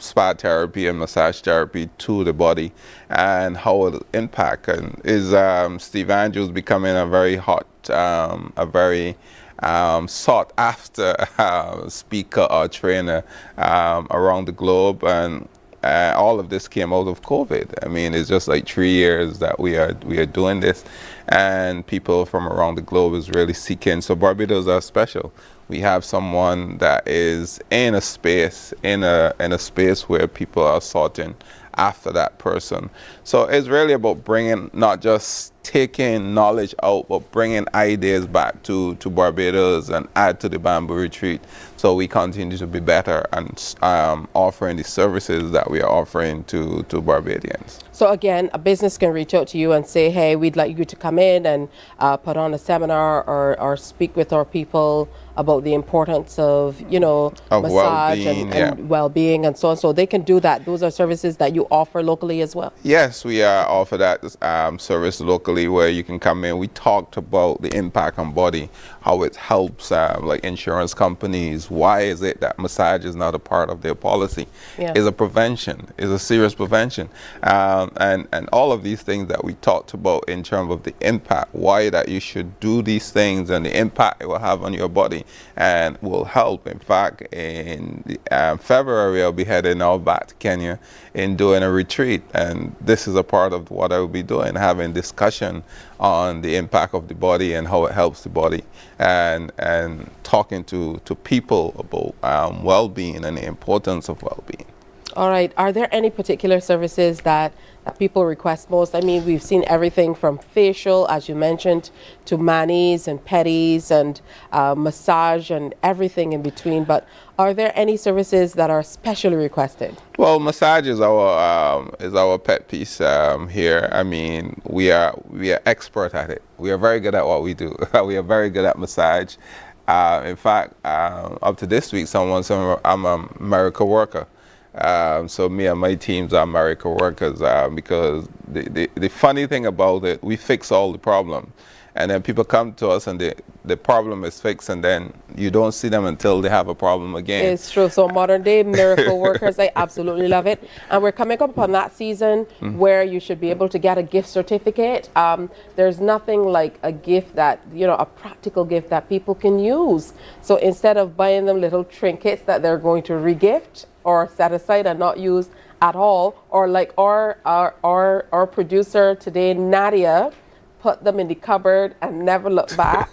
spa therapy and massage therapy to the body and how it impact. And is Steve Andrews becoming a very hot, sought after speaker or trainer around the globe, and all of this came out of COVID. I mean, it's just like 3 years that we are doing this, and people from around the globe is really seeking. So Barbados are special. We have someone that is in a space where people are sorting after that person. So it's really about bringing, not just taking knowledge out, but bringing ideas back to Barbados and add to the Bamboo Retreat, so we continue to be better and offering the services that we are offering to Barbadians. So again, a business can reach out to you and say, hey, we'd like you to come in and put on a seminar or speak with our people about the importance of, massage and well-being and so on. So they can do that. Those are services that you offer locally as well? Yes, we offer that service locally. actually, where you can come in. We talked about the impact on body, how it helps like insurance companies. Why is it that massage is not a part of their policy? Yeah. It's a prevention, it's a serious prevention. And all of these things that we talked about in terms of the impact, why that you should do these things and the impact it will have on your body and will help. In fact, in February, I'll be heading out back to Kenya in doing a retreat, and this is a part of what I will be doing, having discussion on the impact of the body and how it helps the body, and talking to people about well-being and the importance of well-being. All right. Are there any particular services that people request most? I mean, we've seen everything from facial, as you mentioned, to manis and pedis and massage and everything in between. But are there any services that are specially requested? Well, massage is our pet piece here. I mean, we are expert at it. We are very good at what we do. We are very good at massage. In fact, up to this week, someone said I'm a miracle worker. So me and my teams are miracle workers because the funny thing about it, we fix all the problem. And then people come to us and the problem is fixed, and then you don't see them until they have a problem again. It's true. So modern day miracle workers, I absolutely love it. And we're coming up on that season where you should be able to get a gift certificate. There's nothing like a gift that, a practical gift that people can use. So instead of buying them little trinkets that they're going to regift or set aside and not use at all, or like our producer today, Nadia, put them in the cupboard and never look back.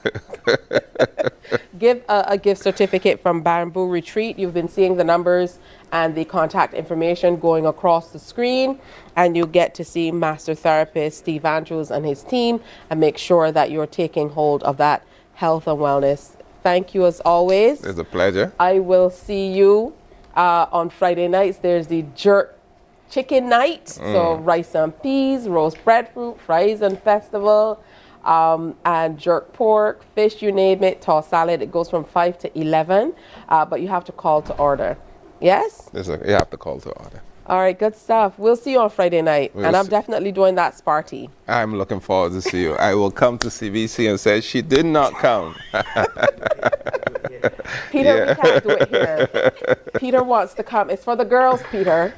Give a gift certificate from Bamboo Retreat. You've been seeing the numbers and the contact information going across the screen, and you get to see Master Therapist Steve Andrews and his team and make sure that you're taking hold of that health and wellness. Thank you as always. It's a pleasure. I will see you on Friday nights. There's the jerk chicken night, so rice and peas, roast breadfruit, fries and festival, and jerk pork, fish, you name it, tossed salad. It goes from 5 to 11, but you have to call to order. Yes? You have to call to order. All right, good stuff. We'll see you on Friday night, and I'm definitely doing that Sparty. I'm looking forward to see you. I will come to CBC and say she did not come. Peter, we can't do it here. Peter wants to come. It's for the girls, Peter.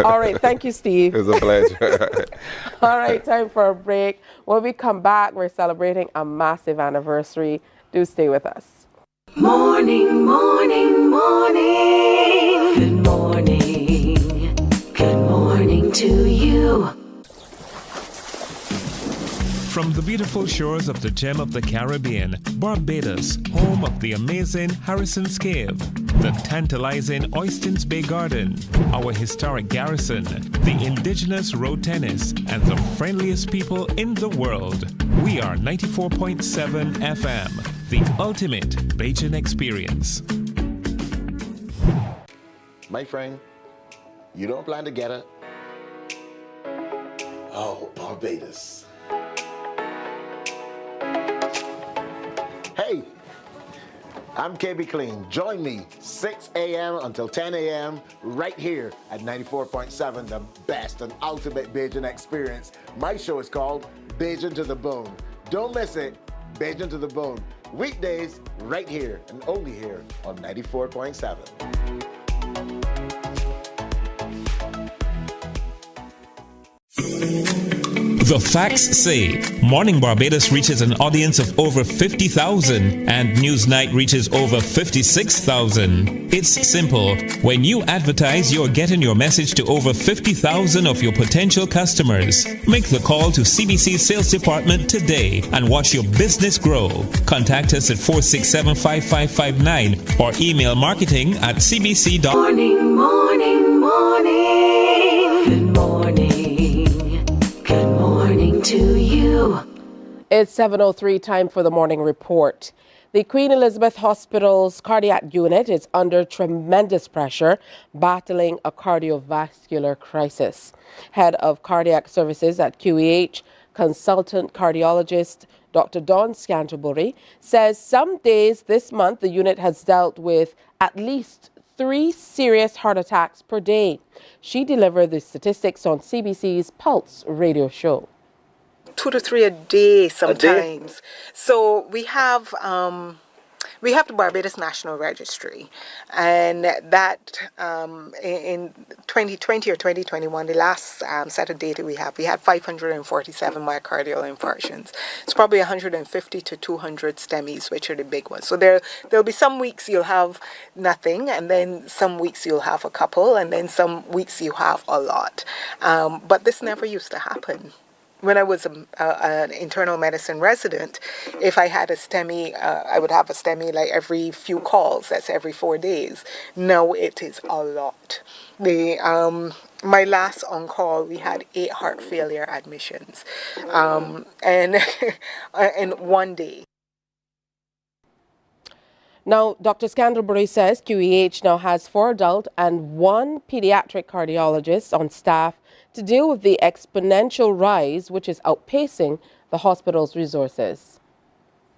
All right, thank you, Steve. It's a pleasure. All right, time for a break. When we come back, we're celebrating a massive anniversary. Do stay with us. Morning, morning, morning. Good morning. Good morning to you. From the beautiful shores of the gem of the Caribbean, Barbados, home of the amazing Harrison's Cave, the tantalizing Oystins Bay Garden, our historic garrison, the indigenous road tennis, and the friendliest people in the world. We are 94.7 FM, the ultimate Bajan experience. My friend, you don't plan to get it? Oh, Barbados. Hey, I'm KB Clean. Join me 6 a.m. until 10 a.m. right here at 94.7, the best and ultimate Bajan experience. My show is called Bajan to the Bone. Don't miss it, Bajan to the Bone. Weekdays right here and only here on 94.7. The facts say Morning Barbados reaches an audience of over 50,000 and Newsnight reaches over 56,000. It's simple. When you advertise, you're getting your message to over 50,000 of your potential customers. Make the call to CBC Sales Department today and watch your business grow. Contact us at 467-5559 or email marketing@cbc.com. Morning, morning, morning. Good morning. Good morning to you. It's 7:03, time for the morning report. The Queen Elizabeth Hospital's cardiac unit is under tremendous pressure, battling a cardiovascular crisis. Head of Cardiac Services at QEH, consultant cardiologist Dr. Dawn Scantlebury, says some days this month the unit has dealt with at least 3 serious heart attacks per day. She delivered the statistics on CBC's Pulse radio show. 2 to 3 a day sometimes. So we have the Barbados National Registry, and that in 2020 or 2021, the last set of data we had 547 myocardial infarctions. It's probably 150 to 200 STEMIs, which are the big ones. So there'll be some weeks you'll have nothing, and then some weeks you'll have a couple, and then some weeks you have a lot. But this never used to happen. When I was an internal medicine resident, if I had a STEMI, I would have a STEMI like every few calls. That's every 4 days. Now it is a lot. My last on call, we had 8 heart failure admissions, and in 1 day. Now, Dr. Scandalbury says QEH now has 4 adult and 1 pediatric cardiologist on staff to deal with the exponential rise, which is outpacing the hospital's resources.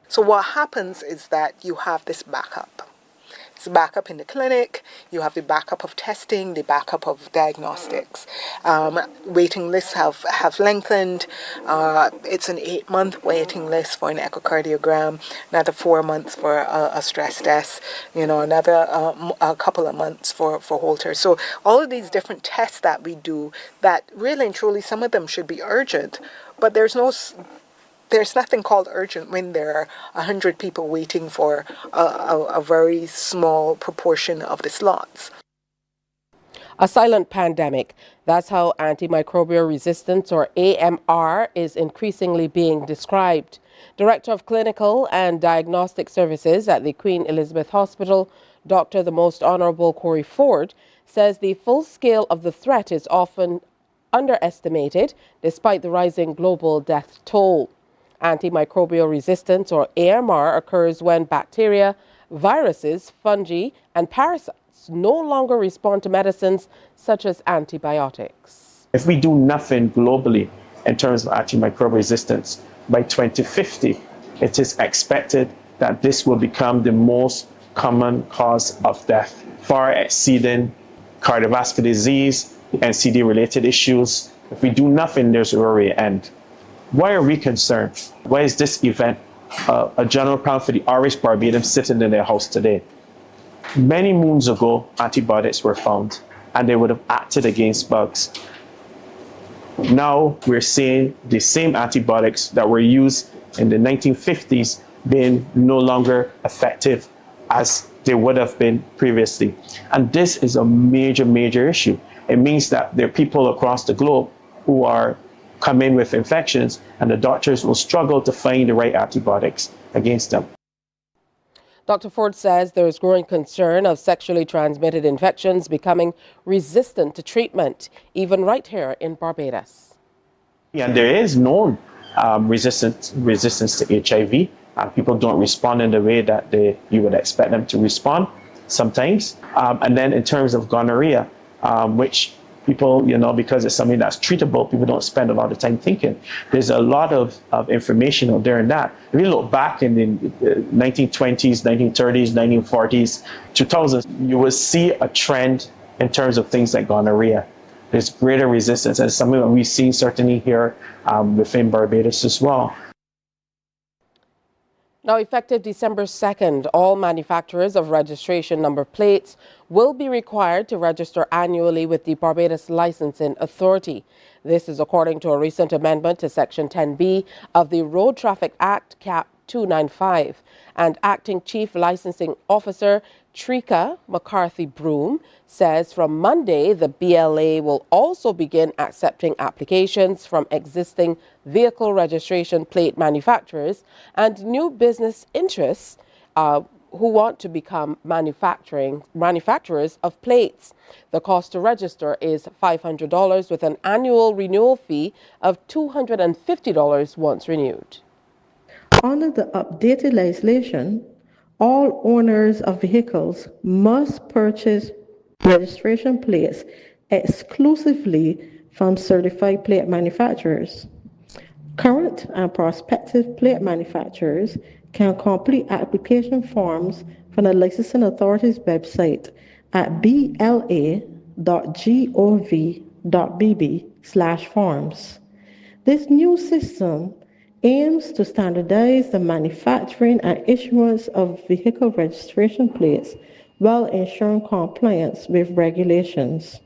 So what happens is that you have this backup. It's a backup in the clinic, you have the backup of testing, the backup of diagnostics. Waiting lists have lengthened. It's an 8-month waiting list for an echocardiogram, another 4 months for a stress test, another a couple of months for Holter. So all of these different tests that we do, that really and truly some of them should be urgent, but there's nothing called urgent when there are 100 people waiting for a very small proportion of the slots. A silent pandemic. That's how antimicrobial resistance, or AMR, is increasingly being described. Director of Clinical and Diagnostic Services at the Queen Elizabeth Hospital, Dr. the Most Honourable Corey Ford, says the full scale of the threat is often underestimated despite the rising global death toll. Antimicrobial resistance, or AMR, occurs when bacteria, viruses, fungi, and parasites no longer respond to medicines such as antibiotics. If we do nothing globally in terms of antimicrobial resistance, by 2050, it is expected that this will become the most common cause of death, far exceeding cardiovascular disease, NCD-related issues. If we do nothing, there's a very end. Why are we concerned? Why is this event a general plan for the Irish Barbadians sitting in their house today? Many moons ago, antibiotics were found, and they would have acted against bugs. Now we're seeing the same antibiotics that were used in the 1950s being no longer effective as they would have been previously. And this is a major, major issue. It means that there are people across the globe who are come in with infections, and the doctors will struggle to find the right antibiotics against them. Dr. Ford says there is growing concern of sexually transmitted infections becoming resistant to treatment, even right here in Barbados. And there is known resistance to HIV, and people don't respond in the way that you would expect them to respond sometimes. And then in terms of gonorrhea, which people, because it's something that's treatable, people don't spend a lot of time thinking. There's a lot of information out there in that. If you look back in the 1920s, 1930s, 1940s, 2000s, you will see a trend in terms of things like gonorrhea. There's greater resistance, and something that we've seen certainly here within Barbados as well. Now, effective December 2nd, all manufacturers of registration number plates will be required to register annually with the Barbados Licensing Authority. This is according to a recent amendment to Section 10B of the Road Traffic Act, Cap 295. And Acting Chief Licensing Officer Trika McCarthy-Broom says from Monday, the BLA will also begin accepting applications from existing vehicle registration plate manufacturers and new business interests who want to become manufacturers of plates. The cost to register is $500 with an annual renewal fee of $250 once renewed. Under the updated legislation, all owners of vehicles must purchase registration plates exclusively from certified plate manufacturers. Current and prospective plate manufacturers can complete application forms from the Licensing Authority's website at bla.gov.bb/forms. This new system aims to standardize the manufacturing and issuance of vehicle registration plates while ensuring compliance with regulations.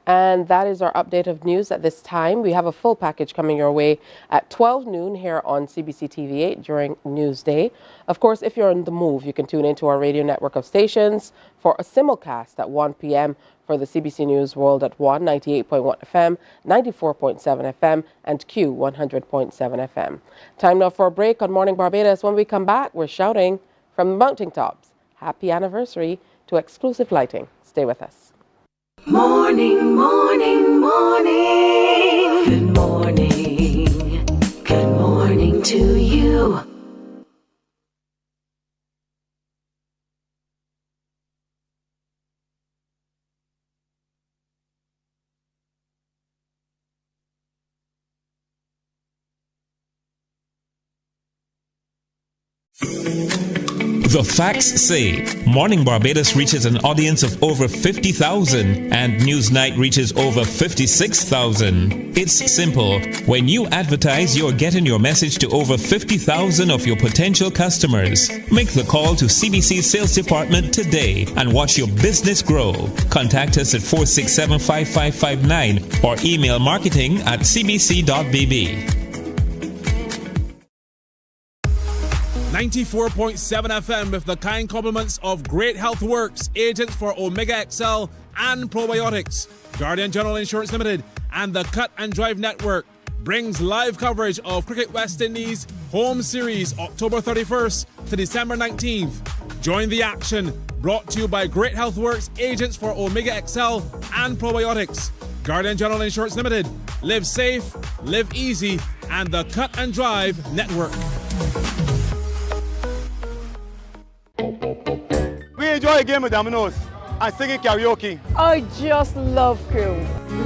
And that is our update of news at this time. We have a full package coming your way at 12 noon here on CBC TV8 during Newsday. Of course, if you're on the move, you can tune into our radio network of stations for a simulcast at 1 p.m. for the CBC News World at 1, 98.1 FM, 94.7 FM, and Q 100.7 FM. Time now for a break on Morning Barbados. When we come back, we're shouting from the mountaintops, happy anniversary to exclusive lighting. Stay with us. Morning, morning, morning. Good morning. Good morning to you. The facts say Morning Barbados reaches an audience of over 50,000 and Newsnight reaches over 56,000. It's simple. When you advertise, you're getting your message to over 50,000 of your potential customers. Make the call to CBC Sales Department today and watch your business grow. Contact us at 467-5559 or email marketing@cbc.bb. 94.7 FM with the kind compliments of Great Health Works, agents for Omega XL and Probiotics. Guardian General Insurance Limited and the Cut and Drive Network brings live coverage of Cricket West Indies Home Series October 31st to December 19th. Join the action, brought to you by Great Health Works, agents for Omega XL and Probiotics. Guardian General Insurance Limited. Live safe, live easy, and the Cut and Drive Network. We enjoy a game of dominoes and singing karaoke. I just love crew.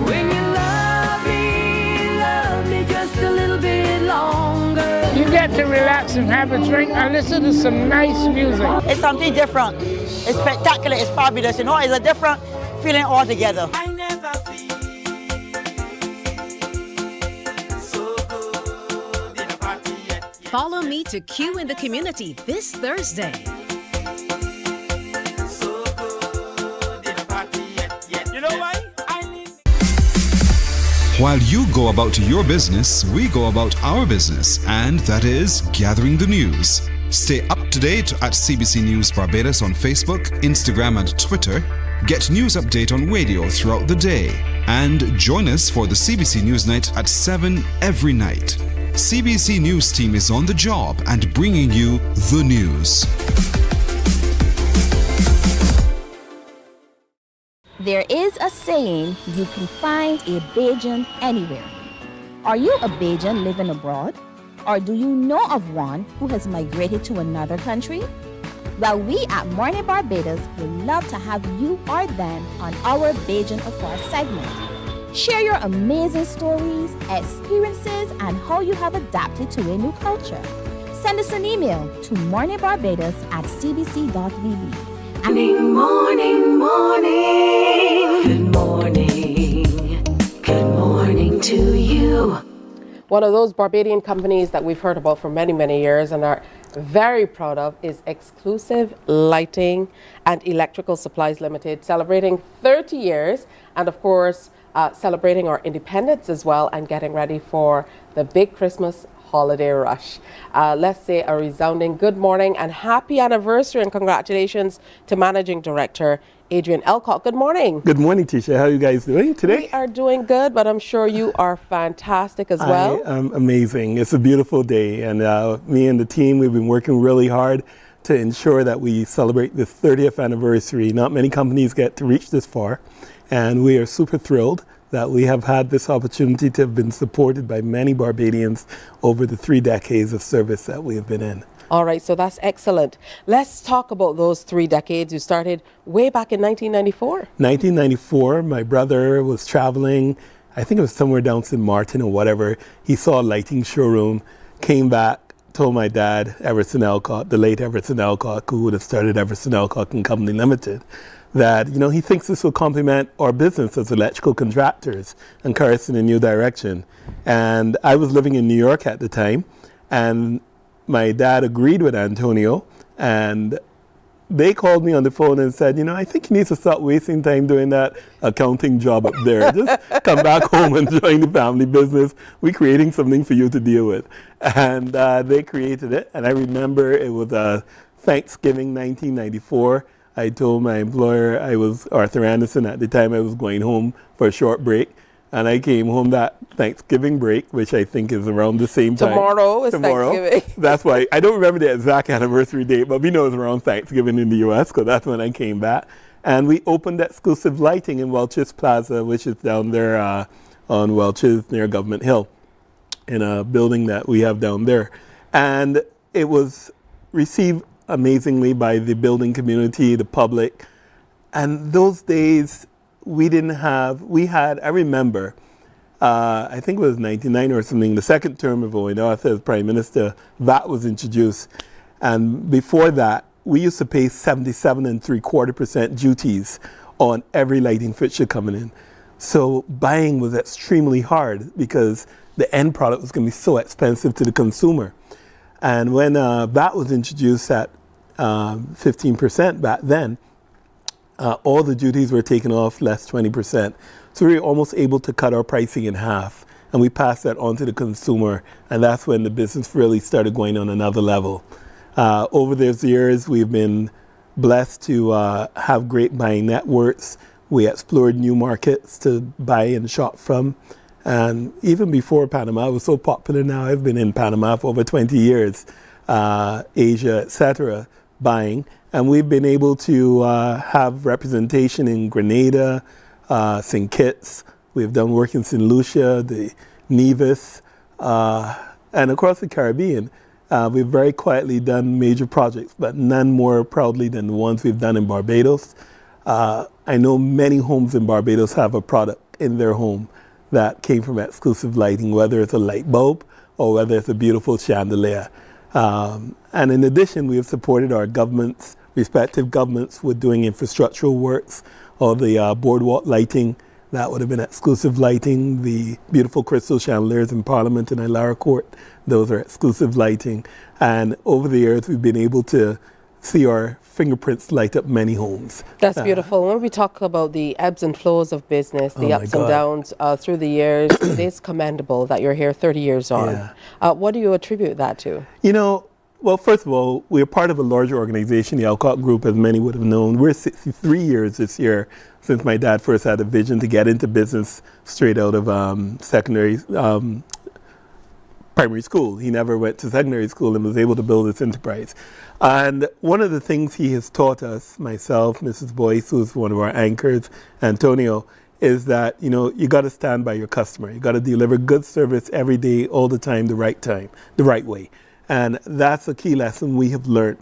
When you love me just a little bit longer. You get to relax and have a drink and listen to some nice music. It's something different. It's spectacular. It's fabulous. You know, it's a different feeling altogether. I never feel so good in a party yet. Follow me to Q in the community this Thursday. While you go about your business, we go about our business, and that is gathering the news. Stay up to date at CBC News Barbados on Facebook, Instagram, and Twitter. Get news update on radio throughout the day. And join us for the CBC News Night at 7 every night. CBC News team is on the job and bringing you the news. There is a saying, you can find a Bajan anywhere. Are you a Bajan living abroad? Or do you know of one who has migrated to another country? Well, we at Mornin Barbados would love to have you or them on our Bajan Affair segment. Share your amazing stories, experiences, and how you have adapted to a new culture. Send us an email to morninbarbados@cbc.vb. Morning, morning, morning. Good morning. Good morning to you. One of those Barbadian companies that we've heard about for many, many years and are very proud of is Exclusive Lighting and Electrical Supplies Limited, celebrating 30 years and, of course, celebrating our independence as well and getting ready for the big Christmas holiday rush. Let's say a resounding good morning and happy anniversary and congratulations to Managing Director Adrian Elcock. Good morning. Good morning, Tisha. How are you guys doing today? We are doing good, but I'm sure you are fantastic as well. I am amazing. It's a beautiful day, and me and the team, we've been working really hard to ensure that we celebrate the 30th anniversary. Not many companies get to reach this far, and we are super thrilled that we have had this opportunity to have been supported by many Barbadians over the 3 decades of service that we have been in. All right, so that's excellent. Let's talk about those 3 decades. You started way back in 1994. 1994, my brother was traveling, I think it was somewhere down St. Martin or whatever. He saw a lighting showroom, came back told my dad, Everson Elcock, the late Everson Elcock, who would have started Everson Elcock and Company Limited, that, you know, he thinks this will complement our business as electrical contractors and carry us in a new direction. And I was living in New York at the time, and my dad agreed with Antonio, and they called me on the phone and said, you know, I think you need to stop wasting time doing that accounting job up there. Just come back home and join the family business. We're creating something for you to deal with. And they created it. And I remember it was Thanksgiving 1994. I told my employer, I was Arthur Anderson at the time, I was going home for a short break. And I came home that Thanksgiving break, which I think is around the same time. Tomorrow is Thanksgiving. That's why, I don't remember the exact anniversary date, but we know it's around Thanksgiving in the U.S., because that's when I came back. And we opened exclusive lighting in Welch's Plaza, which is down there on Welch's near Government Hill, in a building that we have down there. And it was received amazingly by the building community, the public. And those days, we had, I remember, I think it was 99 or something, the second term of Owen Arthur as Prime Minister, VAT was introduced. And before that, we used to pay 77.75% duties on every lighting fixture coming in. So buying was extremely hard because the end product was going to be so expensive to the consumer. And when VAT was introduced at 15% back then, all the duties were taken off, less 20%. So we were almost able to cut our pricing in half. And we passed that on to the consumer. And that's when the business really started going on another level. Over those years, we've been blessed to have great buying networks. We explored new markets to buy and shop from. And even before Panama, it was so popular now. I've been in Panama for over 20 years, Asia, etc., buying. And we've been able to have representation in Grenada, St. Kitts. We've done work in St. Lucia, the Nevis, and across the Caribbean. We've very quietly done major projects, but none more proudly than the ones we've done in Barbados. I know many homes in Barbados have a product in their home that came from exclusive lighting, whether it's a light bulb or whether it's a beautiful chandelier. And in addition, we have supported our governments, respective governments, with doing infrastructural works, or the boardwalk lighting. That would have been exclusive lighting. The beautiful crystal chandeliers in Parliament and Ilara Court, those are exclusive lighting. And over the years, we've been able to see our fingerprints light up many homes. That's beautiful. When we talk about the ebbs and flows of business, the ups and downs through the years, it is commendable that you're here 30 years on. Yeah. What do you attribute that to? You know, well, first of all, we're part of a larger organization, the Alcott Group, as many would have known. We're 63 years this year since my dad first had a vision to get into business straight out of primary school. He never went to secondary school and was able to build this enterprise. And one of the things he has taught us, myself, Mrs. Boyce, who's one of our anchors, Antonio, is that, you know, you got to stand by your customer. You got to deliver good service every day, all the time, the right way. And that's a key lesson we have learned.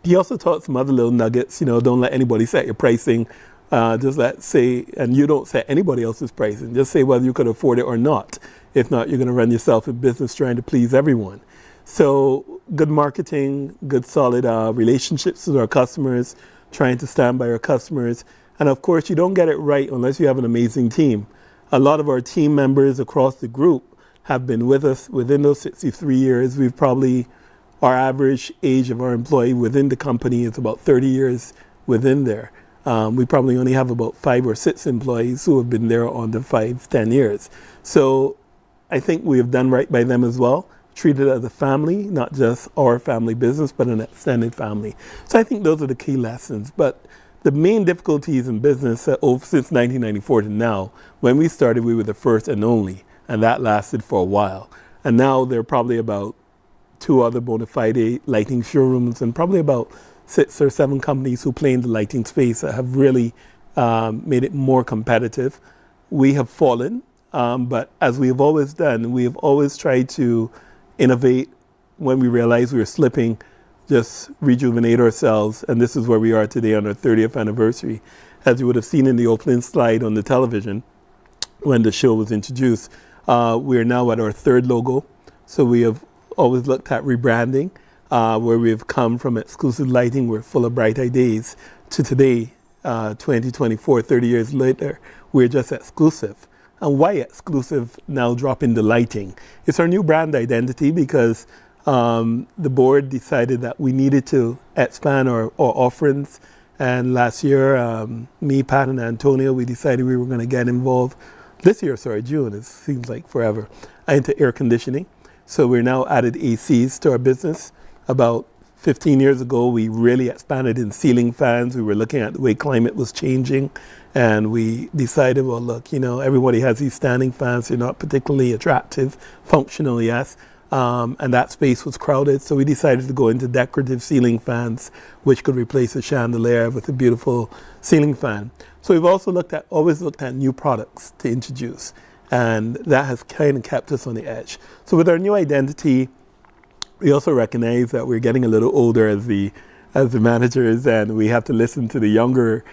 He also taught some other little nuggets, you know, don't let anybody set your pricing. Just and you don't set anybody else's pricing. Just say whether you could afford it or not. If not, you're going to run yourself in business trying to please everyone. So good marketing, good solid relationships with our customers, trying to stand by our customers. And of course, you don't get it right unless you have an amazing team. A lot of our team members across the group have been with us within those 63 years. We've probably, our average age of our employee within the company is about 30 years within there. We probably only have about 5 or 6 employees who have been there on the 5-10 years. So I think we have done right by them as well, treated as a family, not just our family business, but an extended family. So I think those are the key lessons. But the main difficulties in business since 1994 to now, when we started, we were the first and only. And that lasted for a while. And now there are probably about 2 other bona fide lighting showrooms and probably about 6 or 7 companies who play in the lighting space that have really made it more competitive. We have fallen, but as we have always done, we have always tried to innovate when we realized we were slipping, just rejuvenate ourselves. And this is where we are today on our 30th anniversary. As you would have seen in the opening slide on the television when the show was introduced, we are now at our 3rd logo. So we have always looked at rebranding, where we've come from exclusive lighting, we're full of bright ideas, to today, 2024, 30 years later, we're just exclusive. And why exclusive? Now drop in the lighting. It's our new brand identity because the board decided that we needed to expand our offerings. And last year, me, Pat, and Antonio, we decided we were going to get involved this year, June, it seems like forever, into air conditioning. So we're now added ACs to our business. About 15 years ago, we really expanded in ceiling fans. We were looking at the way climate was changing. And we decided, well, look, everybody has these standing fans. They're not particularly attractive, functional, yes. And that space was crowded. So we decided to go into decorative ceiling fans, which could replace a chandelier with a beautiful ceiling fan. So we've also always looked at new products to introduce. And that has kind of kept us on the edge. So with our new identity, we also recognize that we're getting a little older as the managers, and we have to listen to the younger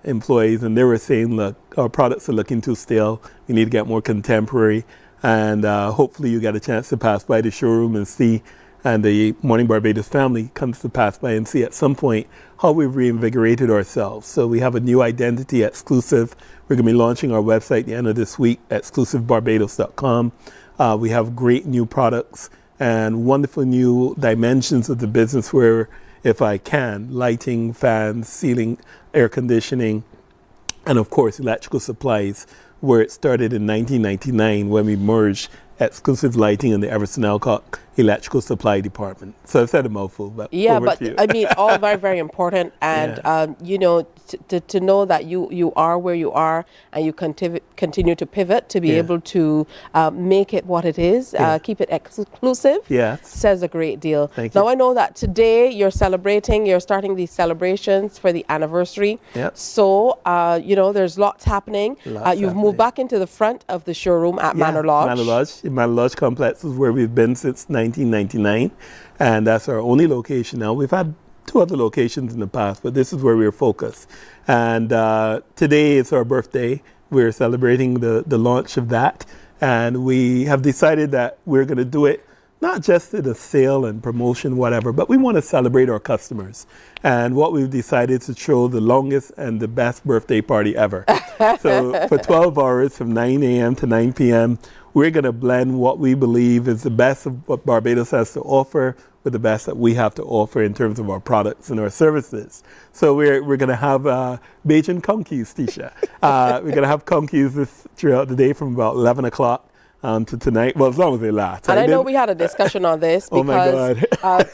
employees. And they were saying, look, our products are looking too stale. We need to get more contemporary. And hopefully you get a chance to pass by the showroom and see, and the Mornin Barbados family comes to pass by and see at some point how we've reinvigorated ourselves. So we have a new identity, exclusive. We're going to be launching our website at the end of this week, exclusivebarbados.com. We have great new products and wonderful new dimensions of the business where, if I can, lighting, fans, ceiling, air conditioning, and of course electrical supplies, where it started in 1999 when we merged exclusive lighting in the Everson Alcock electrical supply department. So I've said a mouthful, but yeah, but I mean, all very, very important. And, to know that you are where you are and you continue to pivot to be able to make it what it is, keep it exclusive, says a great deal. Thank now, you. I know that today you're starting these celebrations for the anniversary. Yep. So, there's lots happening. You've moved back into the front of the showroom at Manor Lodge. Manor Lodge complex is where we've been since 1999, and that's our only location now. We've had 2 other locations in the past, but this is where we're focused. And today is our birthday. We're celebrating the launch of that, and we have decided that we're going to do it not just at a sale and promotion, whatever, but we want to celebrate our customers. And what we've decided to throw the longest and the best birthday party ever. So for 12 hours from 9 a.m. to 9 p.m., we're going to blend what we believe is the best of what Barbados has to offer with the best that we have to offer in terms of our products and our services. So we're going to have Bajan conkies, Tisha. We're going to have conkies throughout the day from about 11 o'clock to tonight. Well, as long as they last. And I know we had a discussion on this because, oh my God.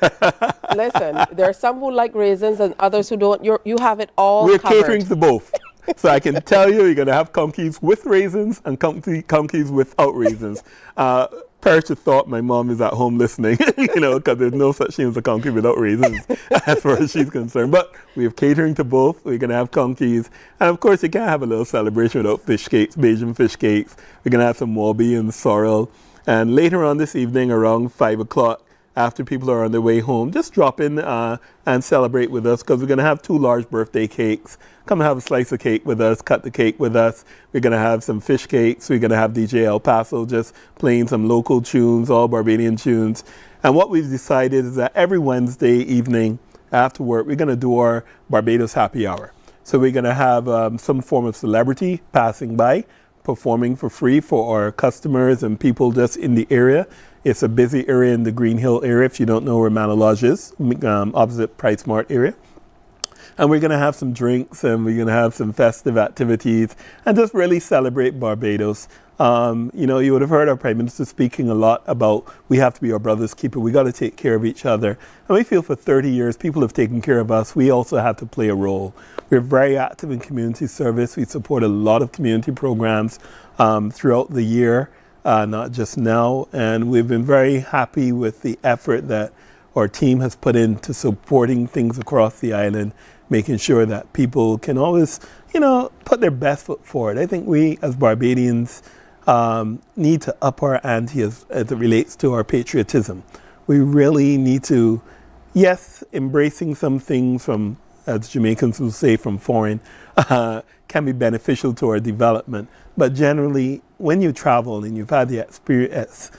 Listen, there are some who like raisins and others who don't. You have it all We're covered. catering to both. So I can tell you're going to have conkies with raisins and conkies without raisins. Perish the thought my mom is at home listening, because there's no such thing as a conky without raisins as far as she's concerned. But we have catering to both. We're going to have conkies. And of course, you can't have a little celebration without fish cakes, Bajan fish cakes. We're going to have some wallaby and sorrel. And later on this evening, around 5 o'clock, after people are on their way home, just drop in and celebrate with us, because we're going to have 2 large birthday cakes. Come and have a slice of cake with us, cut the cake with us. We're going to have some fish cakes. We're going to have DJ El Paso just playing some local tunes, all Barbadian tunes. And what we've decided is that every Wednesday evening after work, we're going to do our Barbados happy hour. So we're going to have some form of celebrity passing by, performing for free for our customers and people just in the area. It's a busy area in the Green Hill area, if you don't know where Manor Lodge is, opposite Price Mart area. And we're going to have some drinks, and we're going to have some festive activities, and just really celebrate Barbados. You would have heard our Prime Minister speaking a lot about we have to be our brother's keeper. We got to take care of each other. And we feel for 30 years, people have taken care of us. We also have to play a role. We're very active in community service. We support a lot of community programs throughout the year, not just now. And we've been very happy with the effort that our team has put into supporting things across the island, making sure that people can always, put their best foot forward. I think we, as Barbadians, need to up our ante as it relates to our patriotism. We really need to, yes, embracing some things from, as Jamaicans will say, from foreign, can be beneficial to our development. But generally, when you travel and you've had the experience,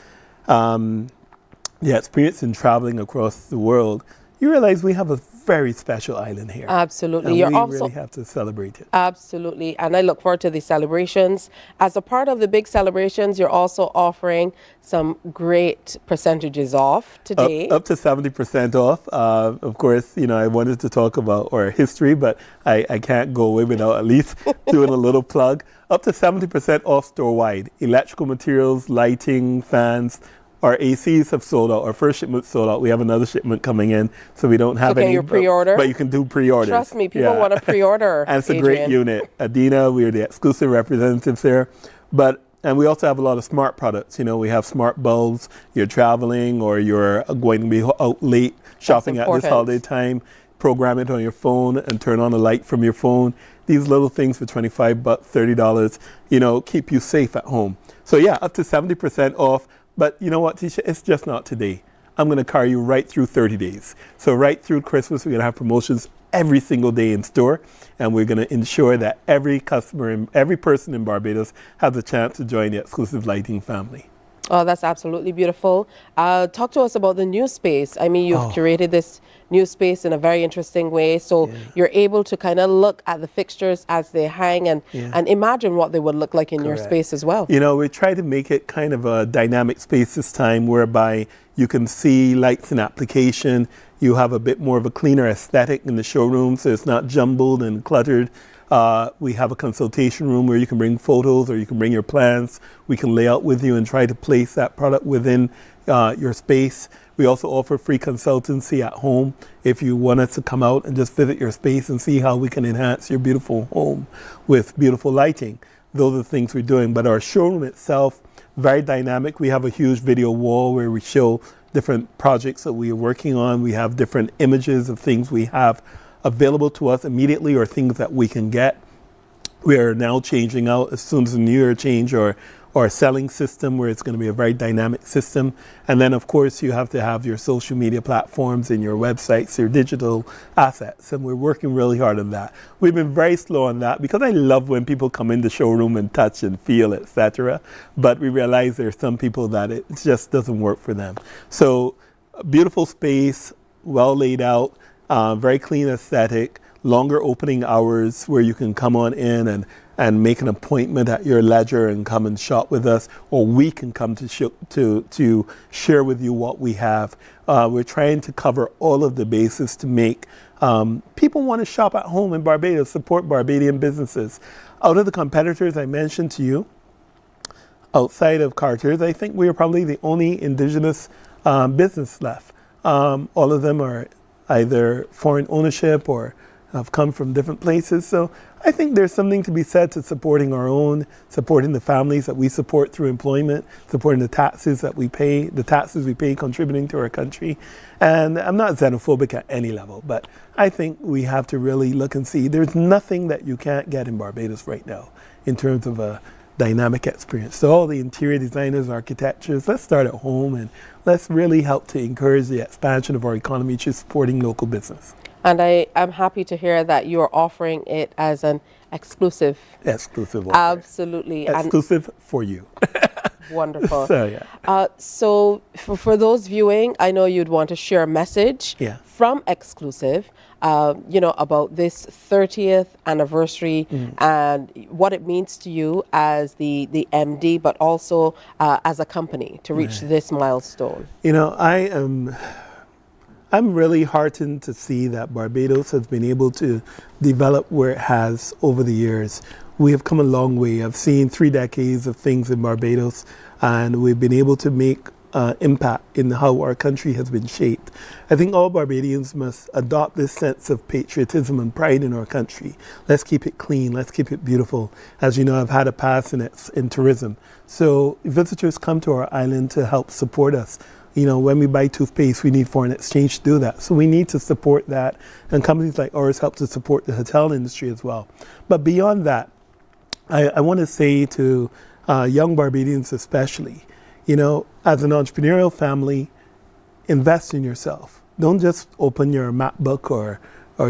the experience in traveling across the world, you realize we have a very special island here. Absolutely. And You're we also really have to celebrate it. Absolutely. And I look forward to the celebrations. As a part of the big celebrations, you're also offering some great percentages off today. Up to 70% off. Of course, you know, I wanted to talk about our history, but I can't go away without at least doing a little plug. Up to 70% off store-wide. Electrical materials, lighting, fans. Our ACs have sold out. Our first shipment sold out. We have another shipment coming in, so we don't have any. Can you pre-order? But you can do pre-orders. Trust me, people want to pre-order. And it's a great unit. Adina, we are the exclusive representatives there. And we also have a lot of smart products. You know, we have smart bulbs. You're traveling or you're going to be out late shopping at this holiday time. Program it on your phone and turn on a light from your phone. These little things for $25, $30, you know, keep you safe at home. So yeah, up to 70% off. But you know what, Tisha? It's just not today. I'm going to carry you right through 30 days. So right through Christmas, we're going to have promotions every single day in store. And we're going to ensure that every customer and every person in Barbados has a chance to join the exclusive lighting family. Oh, that's absolutely beautiful. Talk to us about the new space. I mean, you've curated this new space in a very interesting way. So you're able to kind of look at the fixtures as they hang and imagine what they would look like in your space as well. You know, we try to make it kind of a dynamic space this time whereby you can see lights in application. You have a bit more of a cleaner aesthetic in the showroom, so it's not jumbled and cluttered. We have a consultation room where you can bring photos or you can bring your plans. We can lay out with you and try to place that product within your space. We also offer free consultancy at home if you want us to come out and just visit your space and see how we can enhance your beautiful home with beautiful lighting. Those are the things we're doing. But our showroom itself, very dynamic. We have a huge video wall where we show different projects that we are working on. We have different images of things we have available to us immediately or things that we can get. We are now changing out as soon as the new year change our selling system where it's going to be a very dynamic system. And then of course you have to have your social media platforms and your websites, your digital assets. And we're working really hard on that. We've been very slow on that because I love when people come in the showroom and touch and feel, etc. But we realize there are some people that it just doesn't work for them. So beautiful space, well laid out, very clean aesthetic, longer opening hours where you can come on in and make an appointment at your leisure and come and shop with us, or we can come to share with you what we have. We're trying to cover all of the bases to make people want to shop at home in Barbados, support Barbadian businesses. Out of the competitors I mentioned to you, outside of Carter's, I think we are probably the only indigenous business left. All of them are either foreign ownership or have come from different places. So I think there's something to be said to supporting our own, supporting the families that we support through employment, supporting the taxes that we pay, contributing to our country. And I'm not xenophobic at any level, but I think we have to really look and see. There's nothing that you can't get in Barbados right now in terms of a dynamic experience. So all the interior designers, architectures, let's start at home and let's really help to encourage the expansion of our economy through supporting local business. And I am happy to hear that you are offering it as an exclusive. Exclusive offer. Absolutely. Exclusive for you. Wonderful. So, yeah. So for those viewing, I know you'd want to share a message from Exclusive, about this 30th anniversary and what it means to you as the MD, but also as a company to reach this milestone. You know, I'm really heartened to see that Barbados has been able to develop where it has over the years. We have come a long way. I've seen 3 decades of things in Barbados, and we've been able to make impact in how our country has been shaped. I think all Barbadians must adopt this sense of patriotism and pride in our country. Let's keep it clean. Let's keep it beautiful. As you know, I've had a past in tourism. So visitors come to our island to help support us. You know, when we buy toothpaste, we need foreign exchange to do that. So we need to support that. And companies like ours help to support the hotel industry as well. But beyond that, I want to say to young Barbadians especially, you know, as an entrepreneurial family, invest in yourself. Don't just open your MacBook or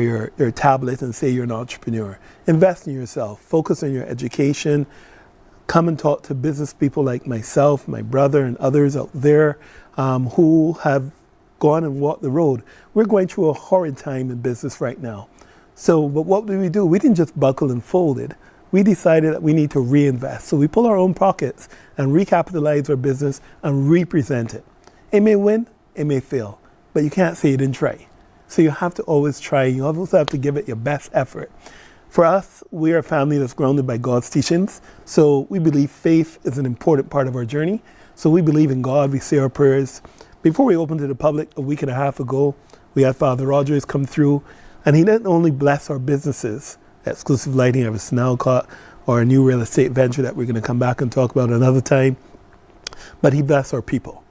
your tablet and say you're an entrepreneur. Invest in yourself. Focus on your education. come and talk to business people like myself, my brother, and others out there who have gone and walked the road. We're going through a horrid time in business right now. So, but what do? We didn't just buckle and fold it. We decided that we need to reinvest. So we pull our own pockets and recapitalize our business and represent it. It may win, it may fail, but you can't say you didn't try. So you have to always try. You also have to give it your best effort. For us, we are a family that's grounded by God's teachings. So we believe faith is an important part of our journey. So we believe in God. We say our prayers. Before we opened to the public a week and a half ago, we had Father Rogers come through, and he didn't only bless our businesses, Exclusive Lighting of Snellcott, or a new real estate venture that we're going to come back and talk about another time, but he blessed our people.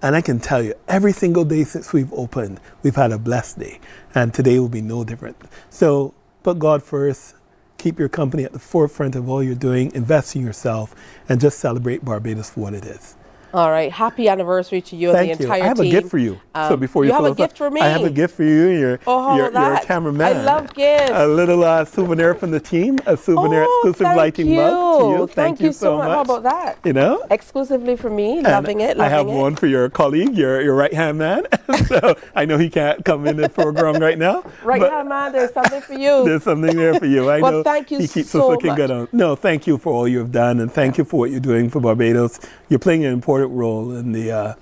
And I can tell you, every single day since we've opened, we've had a blessed day, and today will be no different. So put God first, keep your company at the forefront of all you're doing, invest in yourself, and just celebrate Barbados for what it is. All right. Happy anniversary to you and the entire team. I have a gift for you. So before you have a gift for me. I have a gift for you. You're a cameraman. I love gifts. A little souvenir from the team. A souvenir exclusive lighting mug to you. Thank you so much. How about that? You know, exclusively for me. Loving it. I have one for your colleague, your right hand man. So I know he can't come in the foreground right now. Right hand man, there's something for you. There's something there for you. I know. Thank you he keeps so us looking much. good on. No, thank you for all you have done, and thank you for what you're doing for Barbados. You're playing an important role in the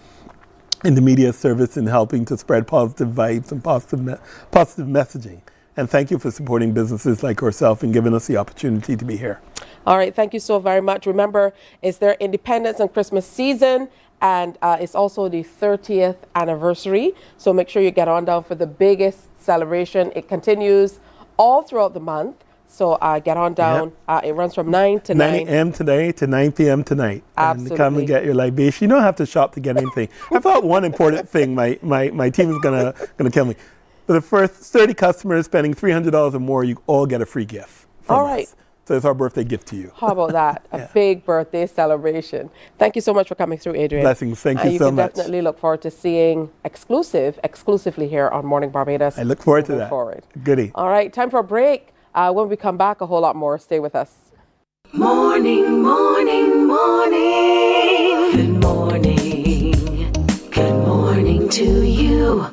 media service in helping to spread positive vibes and positive messaging. And thank you for supporting businesses like ourselves and giving us the opportunity to be here. All right, thank you so very much. Remember, it's their Independence and Christmas season, and it's also the 30th anniversary. So make sure you get on down for the biggest celebration. It continues all throughout the month. So get on down. Yep. It runs from 9 to 9 a.m. today to 9 p.m. tonight. Absolutely. And come and get your libation. You don't have to shop to get anything. I thought one important thing, my team is gonna tell me. For the first 30 customers spending $300 or more, you all get a free gift from us. So it's our birthday gift to you. How about that? A big birthday celebration. Thank you so much for coming through, Adrian. Blessings. Thank you so much. You can definitely look forward to seeing exclusively here on Morning Barbados. I look forward to that. Goodie. All right, time for a break. When we come back, a whole lot more. Stay with us. Morning, morning, morning. Good morning. Good morning to you.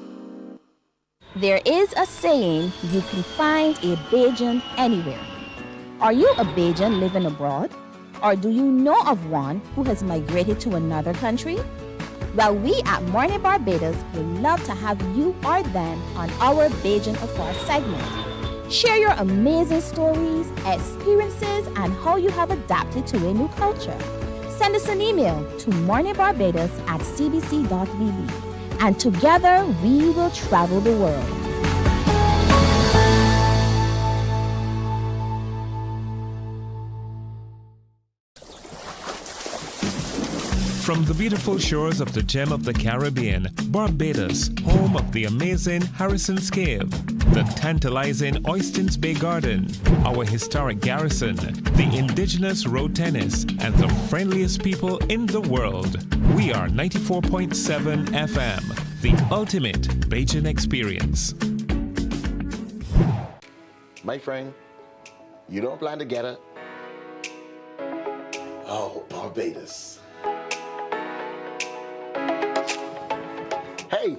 There is a saying, you can find a Bajan anywhere. Are you a Bajan living abroad? Or do you know of one who has migrated to another country? Well, we at Mornin Barbados would love to have you or them on our Bajan Affair segment. Share your amazing stories, experiences, and how you have adapted to a new culture. Send us an email to morninbarbados@cbc.vb, and together we will travel the world. From the beautiful shores of the gem of the Caribbean, Barbados, home of the amazing Harrison's Cave, the tantalizing Oystins Bay Garden, our historic garrison, the indigenous road tennis, and the friendliest people in the world. We are 94.7 FM, the ultimate Bajan experience. My friend, you don't plan to get it? Oh, Barbados. Hey,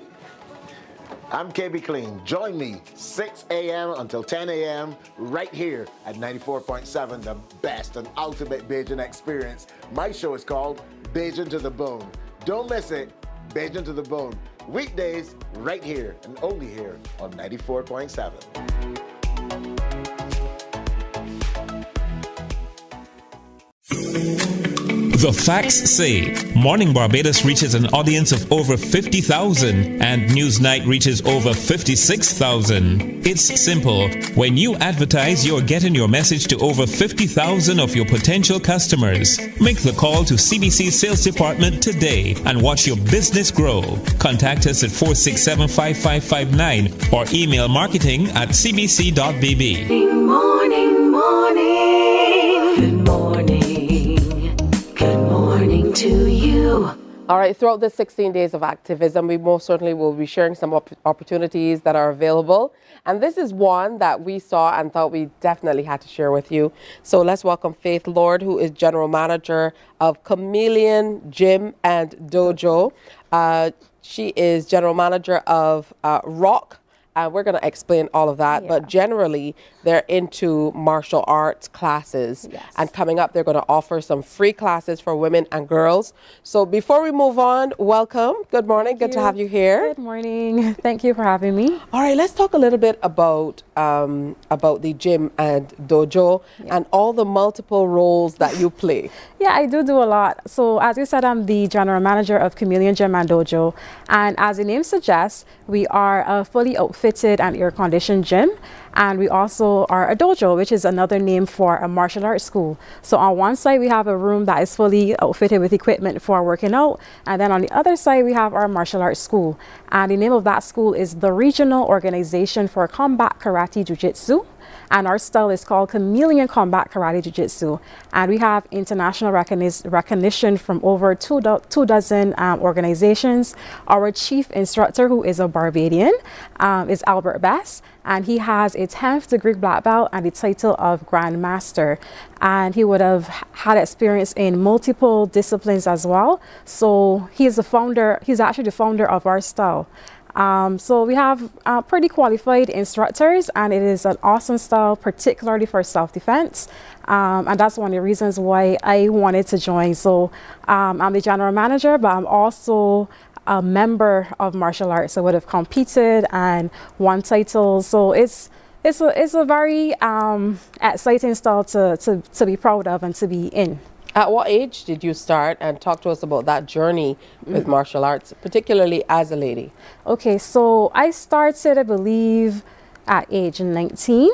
I'm KB Clean. Join me 6 a.m. until 10 a.m. right here at 94.7, the best and ultimate Bajan experience. My show is called Bajan to the Bone. Don't miss it, Bajan to the Bone. Weekdays right here and only here on 94.7. The facts say Morning Barbados reaches an audience of over 50,000 and Newsnight reaches over 56,000. It's simple. When you advertise, you're getting your message to over 50,000 of your potential customers. Make the call to CBC Sales Department today and watch your business grow. Contact us at 467-5559 or email marketing@cbc.bb. Morning, morning. Good morning. Good morning to you. All right, throughout the 16 days of activism, we most certainly will be sharing some opportunities that are available. And this is one that we saw and thought we definitely had to share with you. So let's welcome Faith Lord, who is General Manager of Chameleon Gym and Dojo. She is General Manager of Rock. We're going to explain all of that, but generally they're into martial arts classes. Yes. And coming up, they're going to offer some free classes for women and girls. So before we move on, welcome. Good morning. Good to have you here. Good morning. Thank you for having me. All right, let's talk a little bit about the gym and dojo and all the multiple roles that you play. Yeah, I do a lot. So as you said, I'm the General Manager of Chameleon Gym and Dojo. And as the name suggests, we are a fully outfitted and air-conditioned gym. And we also are a dojo, which is another name for a martial arts school. So on one side, we have a room that is fully outfitted with equipment for working out. And then on the other side, we have our martial arts school. And the name of that school is the Regional Organization for Combat Karate Jiu-Jitsu. And our style is called Chameleon Combat Karate Jiu-Jitsu. And we have international recognition from over two dozen organizations. Our chief instructor, who is a Barbadian, is Albert Bass. And he has a 10th degree black belt and the title of Grand Master. And he would have had experience in multiple disciplines as well. So he's actually the founder of our style. So we have pretty qualified instructors, and it is an awesome style, particularly for self-defense. And that's one of the reasons why I wanted to join. So I'm the general manager, but I'm also a member of martial arts. I would have competed and won titles. So it's a very exciting style to be proud of and to be in. At what age did you start, and talk to us about that journey with martial arts, particularly as a lady? Okay, so I started, I believe, at age 19.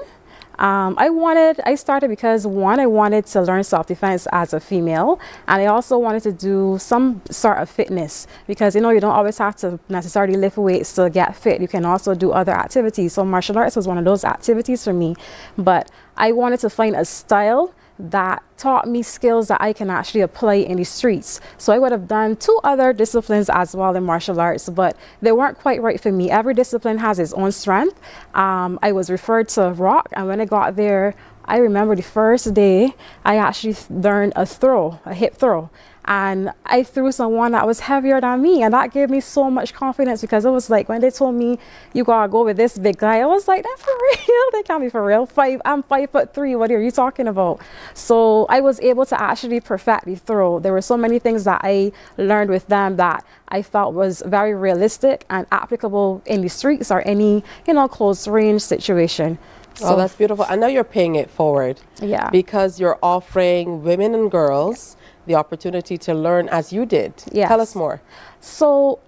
I started because one, I wanted to learn self-defense as a female, and I also wanted to do some sort of fitness because, you know, you don't always have to necessarily lift weights to get fit. You can also do other activities. So martial arts was one of those activities for me, but I wanted to find a style that taught me skills that I can actually apply in the streets. So I would have done 2 other disciplines as well in martial arts, but they weren't quite right for me. Every discipline has its own strength. I was referred to Rock, and when I got there, I remember the first day I actually learned a hip throw. And I threw someone that was heavier than me, and that gave me so much confidence because it was like when they told me you gotta go with this big guy, I was like, that's for real? They can't be for real. I'm 5'3". What are you talking about? So I was able to actually perfect the throw. There were so many things that I learned with them that I felt was very realistic and applicable in the streets or any, you know, close range situation. So that's beautiful. I know you're paying it forward. Yeah. Because you're offering women and girls the opportunity to learn as you did. Yes. Tell us more. So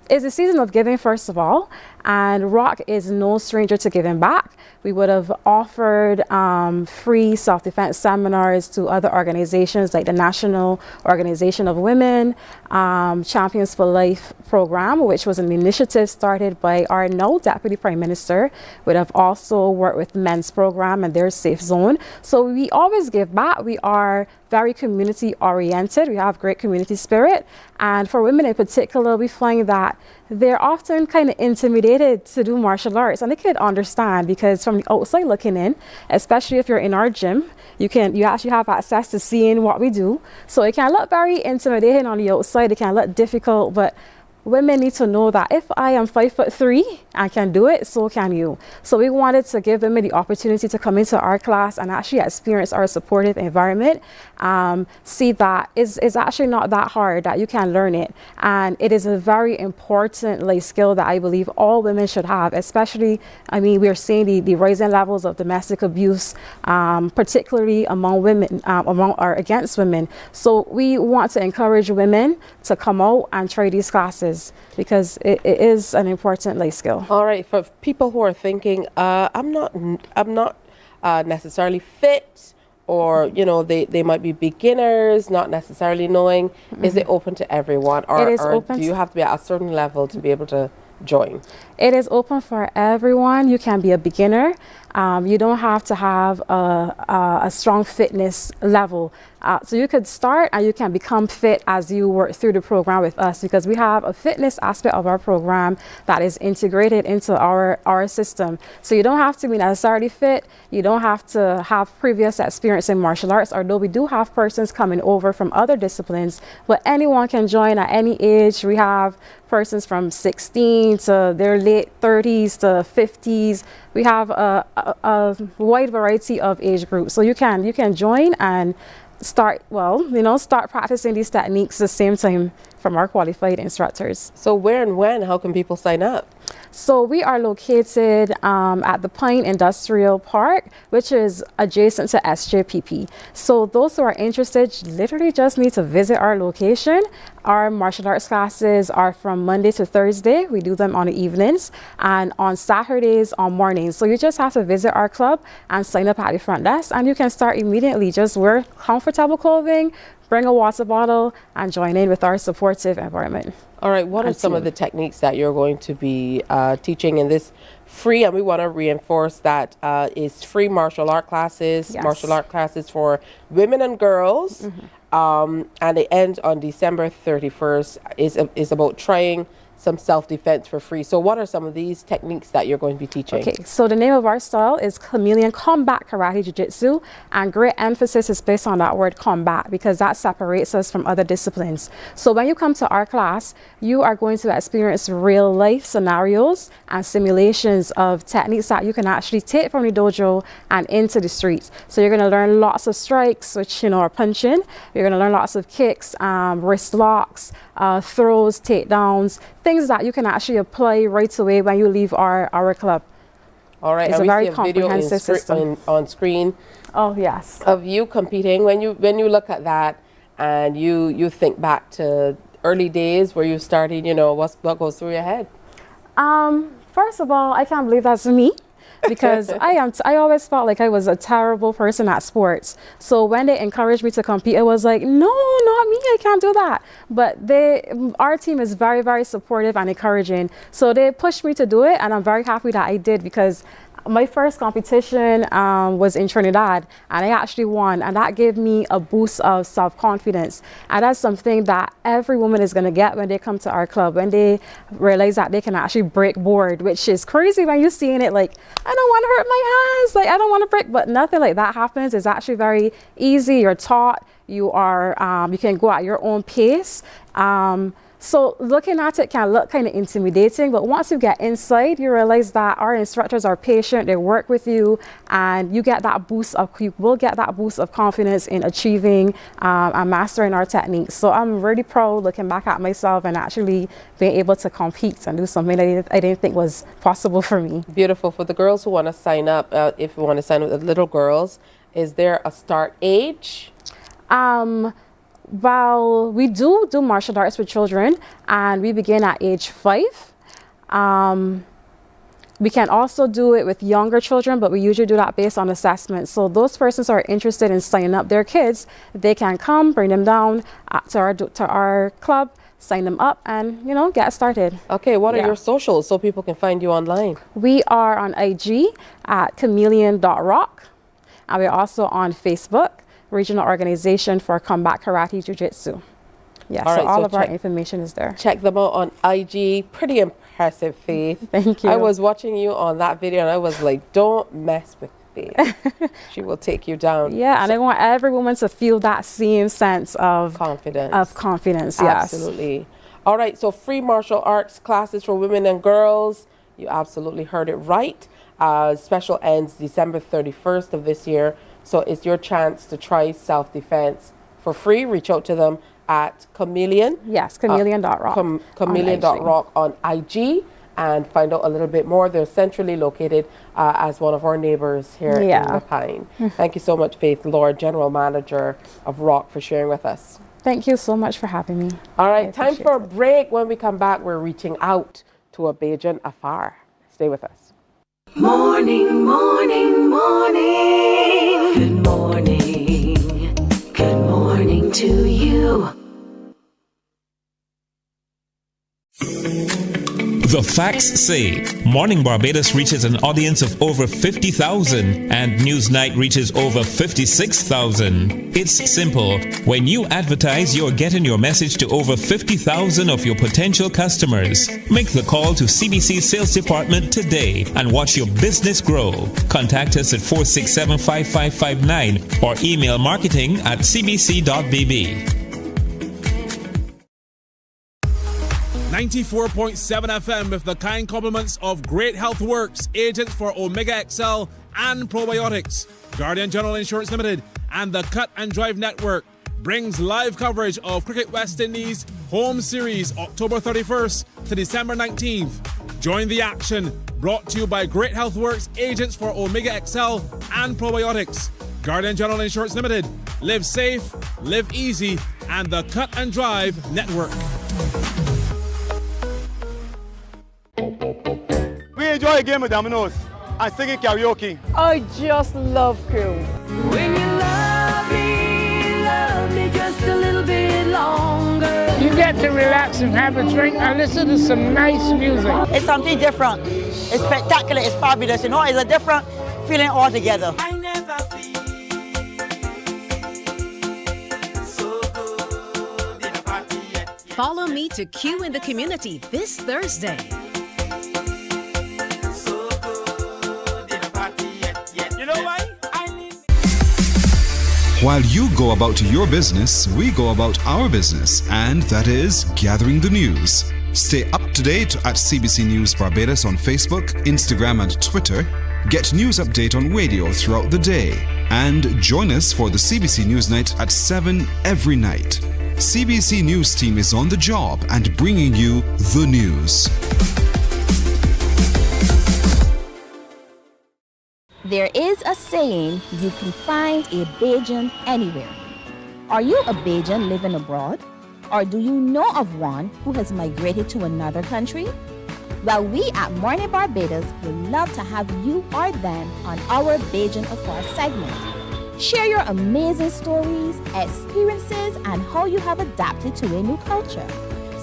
it's a season of giving, first of all, and Rock is no stranger to giving back. We would have offered free self-defense seminars to other organizations like the National Organization of Women, Champions for Life program, which was an initiative started by our now Deputy Prime Minister. We'd have also worked with Men's Program and their Safe Zone. So we always give back. We are very community oriented. We have great community spirit. And for women in particular, we find that they're often kind of intimidated to do martial arts, and they could understand because from the outside looking in, especially if you're in our gym, you actually have access to seeing what we do. So it can look very intimidating on the outside. It can look difficult, but women need to know that if I am 5'3" and can do it, so can you. So we wanted to give women the opportunity to come into our class and actually experience our supportive environment. See that it's actually not that hard, that you can learn it. And it is a very important life skill that I believe all women should have, especially, I mean, we're seeing the rising levels of domestic abuse, particularly among women, against women. So we want to encourage women to come out and try these classes because it is an important life skill. All right, for people who are thinking, I'm not necessarily fit, or you know, they might be beginners, not necessarily knowing. Is it open to everyone, or do you have to be at a certain level to be able to join? It is open for everyone. You can be a beginner. You don't have to have a strong fitness level. So you could start and you can become fit as you work through the program with us, because we have a fitness aspect of our program that is integrated into our system. So you don't have to be necessarily fit. You don't have to have previous experience in martial arts, although we do have persons coming over from other disciplines, but anyone can join at any age. We have persons from 16 to their late 30s to 50s. We have a wide variety of age groups. So you can join and start practicing these techniques the same time from our qualified instructors. So where and when, how can people sign up? So we are located at the Pine Industrial Park, which is adjacent to SJPP. So those who are interested literally just need to visit our location. Our martial arts classes are from Monday to Thursday. We do them on the evenings, and on Saturdays on mornings. So you just have to visit our club and sign up at the front desk, and you can start immediately. Just wear comfortable clothing, bring a water bottle, and join in with our supportive environment. All right, what are some of the techniques that you're going to be teaching in this free, and we want to reinforce that it's free martial art classes, martial art classes for women and girls, and they end on December 31st, is about trying some self-defense for free. So what are some of these techniques that you're going to be teaching? Okay, so the name of our style is Chameleon Combat Karate Jiu-Jitsu, and great emphasis is placed on that word combat because that separates us from other disciplines. So when you come to our class, you are going to experience real life scenarios and simulations of techniques that you can actually take from the dojo and into the streets. So you're going to learn lots of strikes, which are punching. You're going to learn lots of kicks, wrist locks, throws, takedowns, things that you can actually apply right away when you leave our club. All right, it's and a very we see a video comprehensive system on screen. Oh yes, of you competing. When you look at that and you think back to early days where you started, what goes through your head? First of all, I can't believe that's me. Because I always felt like I was a terrible person at sports. So when they encouraged me to compete, I was like, no, not me, I can't do that. But our team is very, very supportive and encouraging. So they pushed me to do it, and I'm very happy that I did, because my first competition was in Trinidad, and I actually won, and that gave me a boost of self-confidence. And that's something that every woman is going to get when they come to our club, when they realize that they can actually break board, which is crazy when you're seeing it like, I don't want to hurt my hands, like I don't want to break, but nothing like that happens. It's actually very easy. You're taught, you can go at your own pace. So looking at it can look kind of intimidating, but once you get inside, you realize that our instructors are patient, they work with you, and you will get that boost of confidence in achieving and mastering our techniques. So I'm really proud looking back at myself and actually being able to compete and do something that I didn't think was possible for me. Beautiful. For the girls who want to sign up, if you want to sign up with the little girls, is there a start age? Well, we do martial arts with children, and we begin at age 5. We can also do it with younger children, but we usually do that based on assessment. So those persons who are interested in signing up their kids, they can come, bring them down to our club, sign them up, and get started. Okay, what are your socials so people can find you online? We are on IG at chameleon.rock, and we're also on Facebook, Regional Organization for Combat Karate Jiu-Jitsu. Yeah, all right, so all of our information is there. Check them out on IG. Pretty impressive, Faith. Thank you. I was watching you on that video and I was like, don't mess with Faith. She will take you down. Yeah, and I want every woman to feel that same sense of confidence. Yes. Absolutely. All right, so free martial arts classes for women and girls. You absolutely heard it right. Special ends December 31st of this year. So it's your chance to try self-defense for free. Reach out to them at Chameleon. Yes, chameleon.rock. Chameleon.rock on IG, and find out a little bit more. They're centrally located as one of our neighbors here in the Pine. Thank you so much, Faith Lord, General Manager of Rock, for sharing with us. Thank you so much for having me. All right, time for a break. When we come back, we're reaching out to a Bajan afar. Stay with us. Morning, morning, morning. Good morning. Good morning to you. The facts say Morning Barbados reaches an audience of over 50,000 and Newsnight reaches over 56,000. It's simple. When you advertise, you're getting your message to over 50,000 of your potential customers. Make the call to CBC Sales Department today and watch your business grow. Contact us at 467-5559 or email marketing@cbc.bb. 94.7 FM with the kind compliments of Great Health Works, agents for Omega XL and Probiotics. Guardian General Insurance Limited and the Cut and Drive Network brings live coverage of Cricket West Indies Home Series October 31st to December 19th. Join the action, brought to you by Great Health Works, agents for Omega XL and Probiotics. Guardian General Insurance Limited. Live safe, live easy, and the Cut and Drive Network. We enjoy a game of dominoes and singing karaoke. I just love crew. When you love me just a little bit longer. You get to relax and have a drink and listen to some nice music. It's something different. It's spectacular. It's fabulous. You know, it's a different feeling altogether. I never feel so good in a party yet. Follow me to Q in the Community this Thursday. While you go about your business, we go about our business, and that is gathering the news. Stay up to date at CBC News Barbados on Facebook, Instagram, and Twitter. Get news update on radio throughout the day. And join us for the CBC News Night at 7 every night. CBC News team is on the job and bringing you the news. There is a saying, you can find a Bajan anywhere. Are you a Bajan living abroad? Or do you know of one who has migrated to another country? Well, we at Mornin Barbados would love to have you or them on our Bajan Affair segment. Share your amazing stories, experiences, and how you have adapted to a new culture.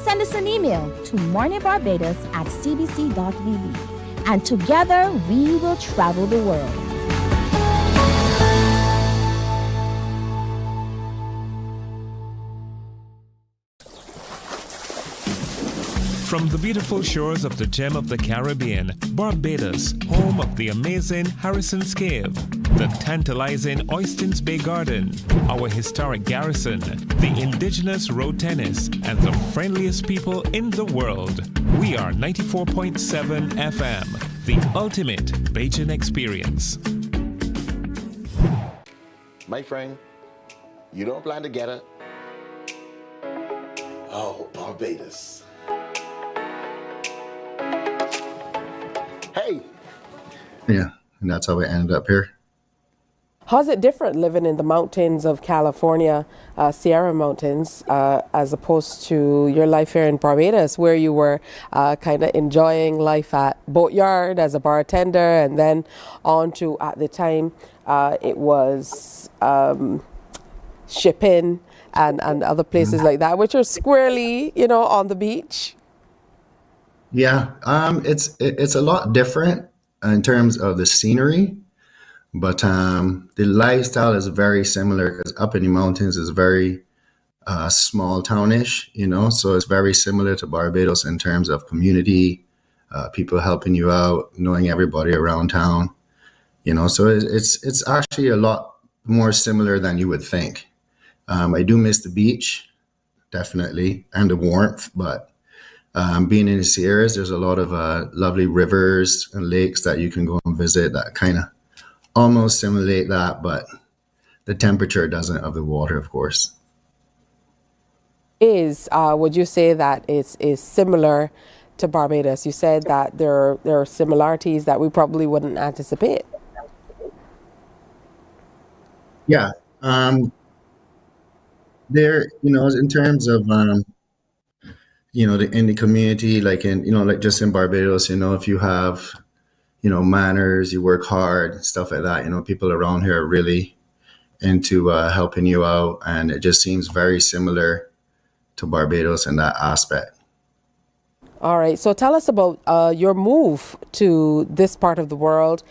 Send us an email to morninbarbados@cbc.bb. And together we will travel the world. From the beautiful shores of the gem of the Caribbean, Barbados, home of the amazing Harrison's Cave, the tantalizing Oystins Bay Garden, our historic garrison, the indigenous road tennis, and the friendliest people in the world. We are 94.7 FM, the ultimate Bajan experience. My friend, you don't plan to get it? Oh, Barbados. Hey! Yeah, and that's how I ended up here. How's it different living in the mountains of California, Sierra Mountains, as opposed to your life here in Barbados, where you were kind of enjoying life at Boatyard as a bartender, and then on to, at the time, it was shipping and other places like that, which are squarely, on the beach? Yeah, it's a lot different in terms of the scenery. But the lifestyle is very similar because up in the mountains is very small townish, so it's very similar to Barbados in terms of community, people helping you out, knowing everybody around town, so it's actually a lot more similar than you would think. I do miss the beach, definitely, and the warmth, but being in the Sierras, there's a lot of lovely rivers and lakes that you can go and visit that kind of almost simulate that, but the temperature doesn't of the water, of course. Would you say that is similar to Barbados? You said that there are similarities that we probably wouldn't anticipate. Yeah, there, in terms of in the community, like like just in Barbados, if you have manners, you work hard, stuff like that. People around here are really into helping you out, and it just seems very similar to Barbados in that aspect. All right. So tell us about your move to this part of the world.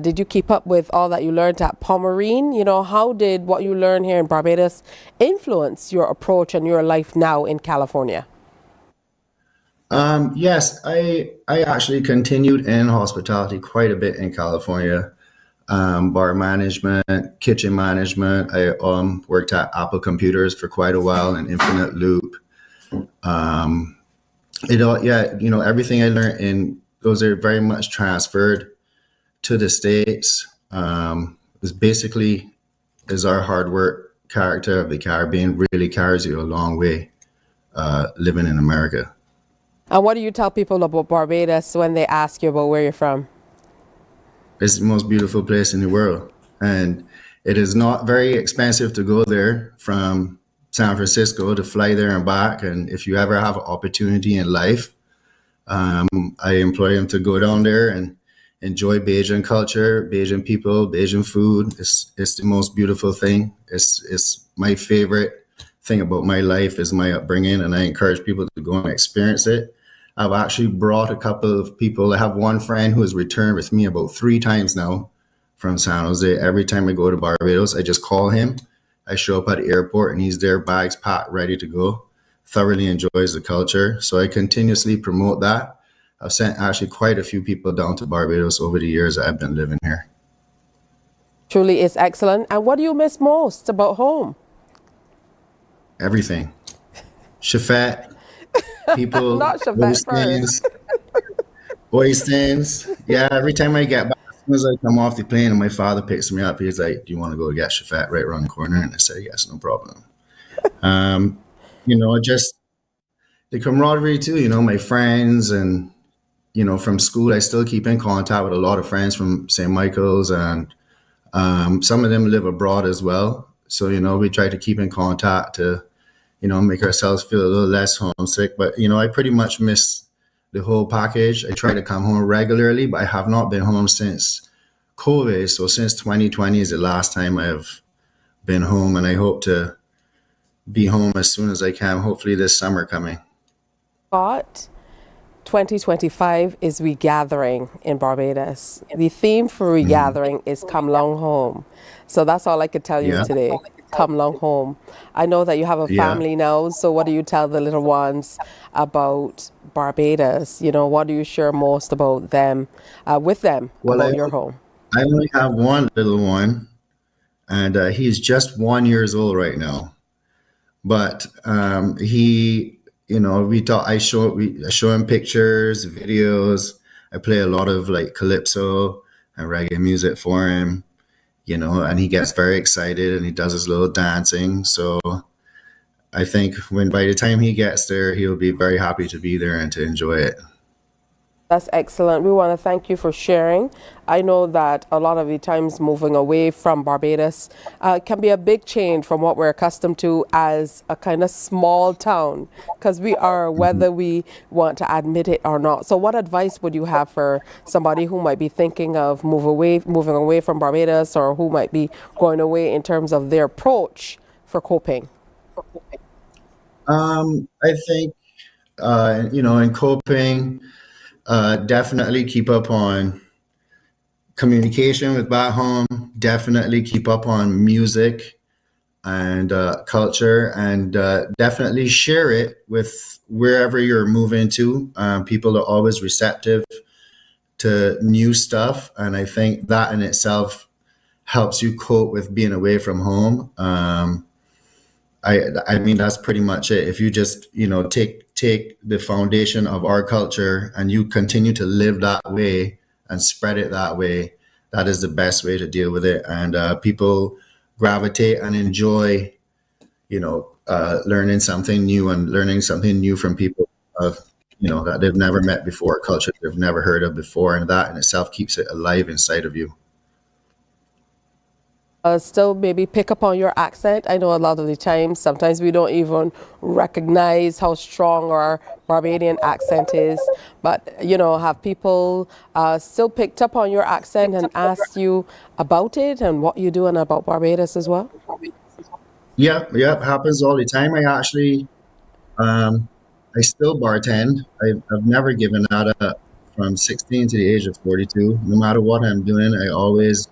Did you keep up with all that you learned at Pomerine? You know, how did what you learned here in Barbados influence your approach and your life now in California? Yes, I actually continued in hospitality quite a bit in California. Bar management, kitchen management. I worked at Apple Computers for quite a while and Infinite Loop. Yeah, everything I learned in those are very much transferred to the States. It's basically is our hard work character of the Caribbean really carries you a long way living in America. And what do you tell people about Barbados when they ask you about where you're from? It's the most beautiful place in the world. And it is not very expensive to go there from San Francisco to fly there and back. And if you ever have an opportunity in life, I employ them to go down there and enjoy Bajan culture, Bajan people, Bajan food. It's the most beautiful thing. It's my favorite thing about my life is my upbringing, and I encourage people to go and experience it. I've actually brought a couple of people. I have one friend who has returned with me about 3 times now from San Jose. Every time I go to Barbados, I just call him. I show up at the airport and he's there, bags packed, ready to go. Thoroughly enjoys the culture. So I continuously promote that. I've sent actually quite a few people down to Barbados over the years that I've been living here. Truly is excellent. And what do you miss most about home? Everything. Shafat, people, Not Shafat first. Oystins. Yeah, every time I get back, as soon as I come off the plane and my father picks me up, he's like, do you want to go get Shafat right around the corner? And I say, yes, no problem. Just the camaraderie too, my friends and, from school, I still keep in contact with a lot of friends from St. Michael's and some of them live abroad as well. So, we try to keep in contact to, make ourselves feel a little less homesick. But, I pretty much miss the whole package. I try to come home regularly, but I have not been home since COVID. So since 2020 is the last time I've been home, and I hope to be home as soon as I can, hopefully this summer coming. But 2025 is Regathering in Barbados. The theme for Regathering is Come Long Home. So that's all I could tell you today. Come long home. I know that you have a family now, so what do you tell the little ones about Barbados? What do you share most about them, with them, about your home? I only have one little one, and he's just 1 year old right now. But he, I show him pictures, videos. I play a lot of like calypso and reggae music for him. And he gets very excited and he does his little dancing. So I think by the time he gets there, he'll be very happy to be there and to enjoy it. That's excellent. We want to thank you for sharing. I know that a lot of the times moving away from Barbados can be a big change from what we're accustomed to as a kind of small town, because we are, whether we want to admit it or not. So what advice would you have for somebody who might be thinking of moving away from Barbados, or who might be going away in terms of their approach for coping? I think, in coping, definitely keep up on communication with back home, definitely keep up on music and culture, and definitely share it with wherever you're moving to. People are always receptive to new stuff, and I think that in itself helps you cope with being away from home. I mean, that's pretty much it. If you just, take the foundation of our culture and you continue to live that way and spread it that way, that is the best way to deal with it. And people gravitate and enjoy, learning something new and learning something new from people, that they've never met before, culture they've never heard of before. And that in itself keeps it alive inside of you. Still maybe pick up on your accent. I know a lot of the times, sometimes we don't even recognize how strong our Barbadian accent is. But, have people still picked up on your accent and asked you about it and what you're doing about Barbados as well? Yeah, happens all the time. I I still bartend. I've never given that up from 16 to the age of 42. No matter what I'm doing, I always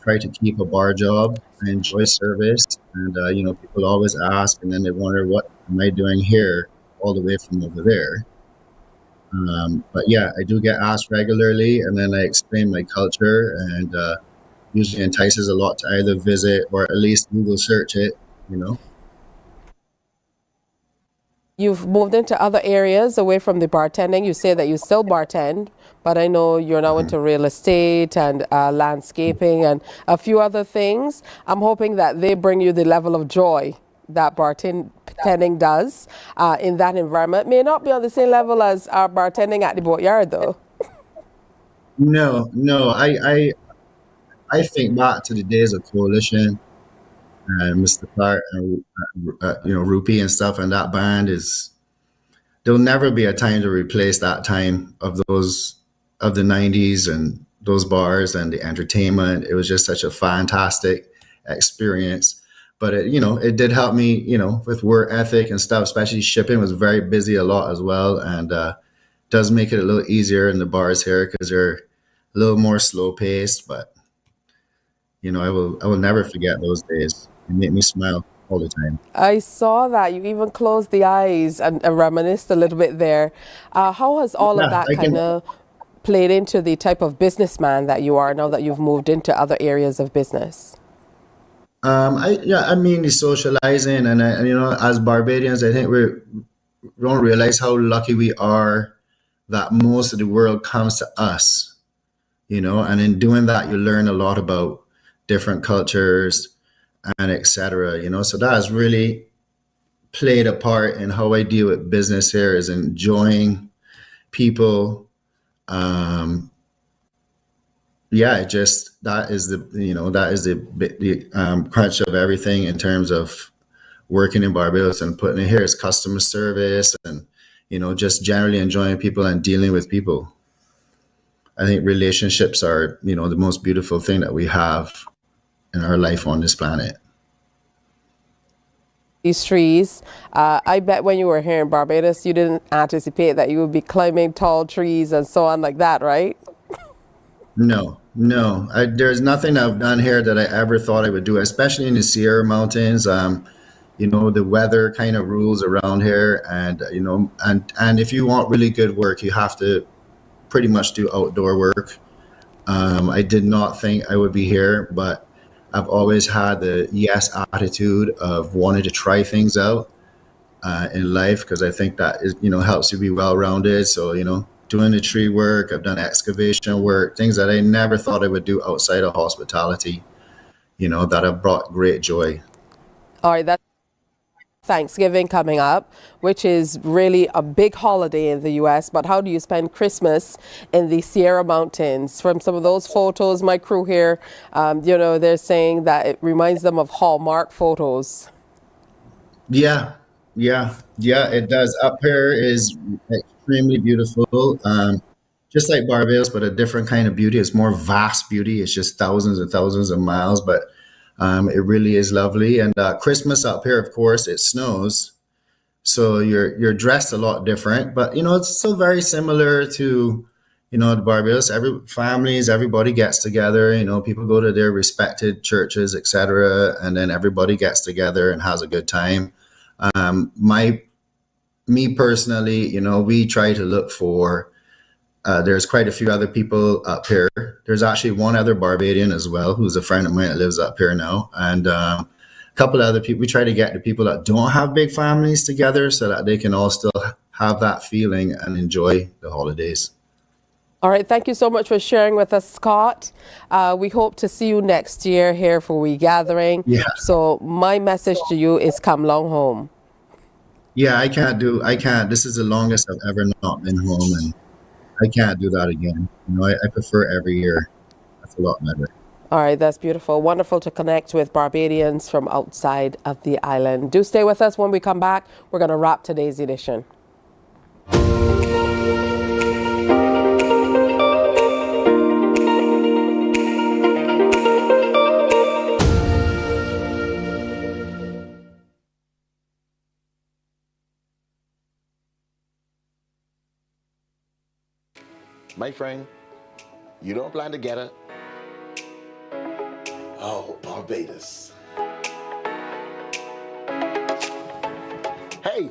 try to keep a bar job. I enjoy service, and people always ask, and then they wonder, what am I doing here, all the way from over there? But yeah, I do get asked regularly, and then I explain my culture, and usually entices a lot to either visit or at least Google search it. You know. You've moved into other areas away from the bartending. You say that you still bartend, but I know you're now into real estate and landscaping and a few other things. I'm hoping that they bring you the level of joy that bartending does in that environment. May not be on the same level as our bartending at the boatyard, though. No, no. I think back to the days of Coalition and Mr. Clark and Rupee and stuff, and that band is. There'll never be a time to replace that time of the 90s and those bars and the entertainment. It was just such a fantastic experience. But it did help me, with work ethic and stuff. Especially shipping was very busy a lot as well, and does make it a little easier in the bars here because they're a little more slow paced. But I will never forget those days. It made me smile all the time. I saw that you even closed the eyes and reminisced a little bit there. How has all of that kind of played into the type of businessman that you are now that you've moved into other areas of business? The socializing and as Barbadians, I think we don't realize how lucky we are that most of the world comes to us, and in doing that, you learn a lot about different cultures and etc. So that has really played a part in how I deal with business here, is enjoying people. That is the crunch of everything in terms of working in Barbados and putting it here is customer service and just generally enjoying people and dealing with people. I think relationships are the most beautiful thing that we have in our life on this planet. These trees, I bet when you were here in Barbados, you didn't anticipate that you would be climbing tall trees and so on like that, right? No. There's nothing I've done here that I ever thought I would do, especially in the Sierra Mountains. The weather kind of rules around here, and and if you want really good work, you have to pretty much do outdoor work. I did not think I would be here, but I've always had the yes attitude of wanting to try things out in life, because I think that is, helps you be well-rounded. So, doing the tree work, I've done excavation work, things that I never thought I would do outside of hospitality, that have brought great joy. All right, that's Thanksgiving coming up, which is really a big holiday in the U.S. But how do you spend Christmas in the Sierra Mountains? From some of those photos, my crew here, they're saying that it reminds them of Hallmark photos. Yeah, it does. Up here is extremely beautiful. Just like Barbados, but a different kind of beauty. It's more vast beauty. It's just thousands and thousands of miles, but it really is lovely. And Christmas up here, of course, it snows, so you're dressed a lot different. But it's still very similar to the Barbados. Everybody gets together. People go to their respected churches, etc., and then everybody gets together and has a good time. Me personally, we try to look for. There's quite a few other people up here. There's actually one other Barbadian as well, who's a friend of mine that lives up here now. And a couple of other people. We try to get the people that don't have big families together so that they can all still have that feeling and enjoy the holidays. All right. Thank you so much for sharing with us, Scott. We hope to see you next year here for We Gathering. Yeah. So my message to you is come long home. Yeah, I can't. This is the longest I've ever not been home, and I can't do that again. I prefer every year. That's a lot better. All right, that's beautiful. Wonderful to connect with Barbadians from outside of the island. Do stay with us. When we come back, we're going to wrap today's edition. My friend, you don't plan to get it? Oh, Barbados. Hey,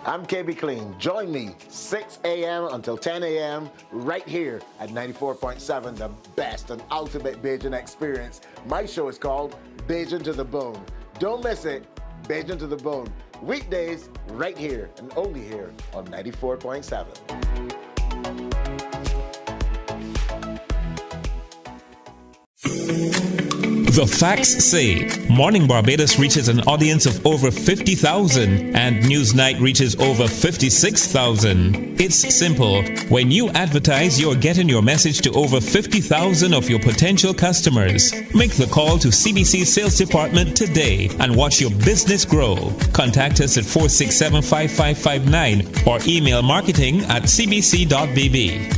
I'm KB Clean. Join me 6 a.m. until 10 a.m. right here at 94.7, the best and ultimate Bajan experience. My show is called Bajan to the Bone. Don't miss it, Bajan to the Bone. Weekdays right here and only here on 94.7. The facts say Morning Barbados reaches an audience of over 50,000 and Newsnight reaches over 56,000. It's simple. When you advertise, you're getting your message to over 50,000 of your potential customers. Make the call to CBC Sales Department today and watch your business grow. Contact us at 467-5559 or email marketing@cbc.bb.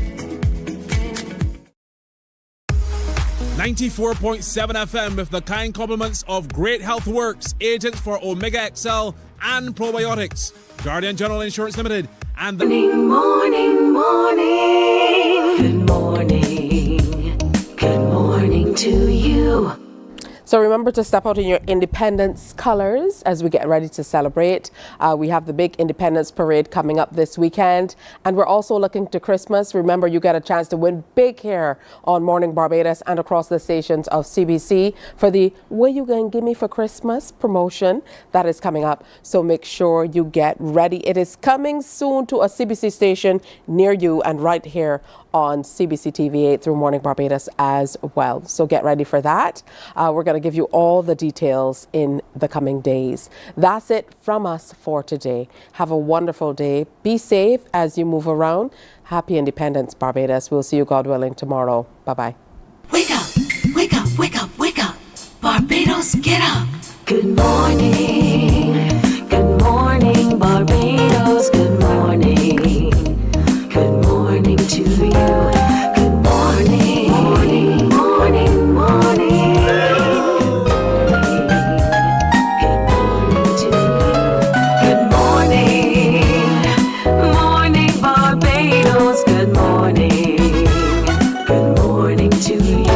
94.7 FM with the kind compliments of Great Health Works, agents for Omega XL and Probiotics, Guardian General Insurance Limited, and the Morning, good morning, good morning to you. So remember to step out in your independence colors as we get ready to celebrate. We have the big Independence Parade coming up this weekend, and we're also looking to Christmas. Remember, you get a chance to win big here on Morning Barbados and across the stations of CBC for the What You Gonna Give Me for Christmas promotion that is coming up. So make sure you get ready. It is coming soon to a CBC station near you and right here on CBC TV8 through Morning Barbados as well. So get ready for that. We're going to give you all the details in the coming days. That's it from us for today. Have a wonderful day. Be safe as you move around. Happy Independence, Barbados. We'll see you, God willing, tomorrow. Bye-bye. Wake up, wake up, wake up, wake up. Barbados, get up. Good morning, Barbados. Good morning. Good morning to you. Good morning, morning, morning, morning. Good morning to you. Good morning, morning, Barbados. Good morning, good morning to you.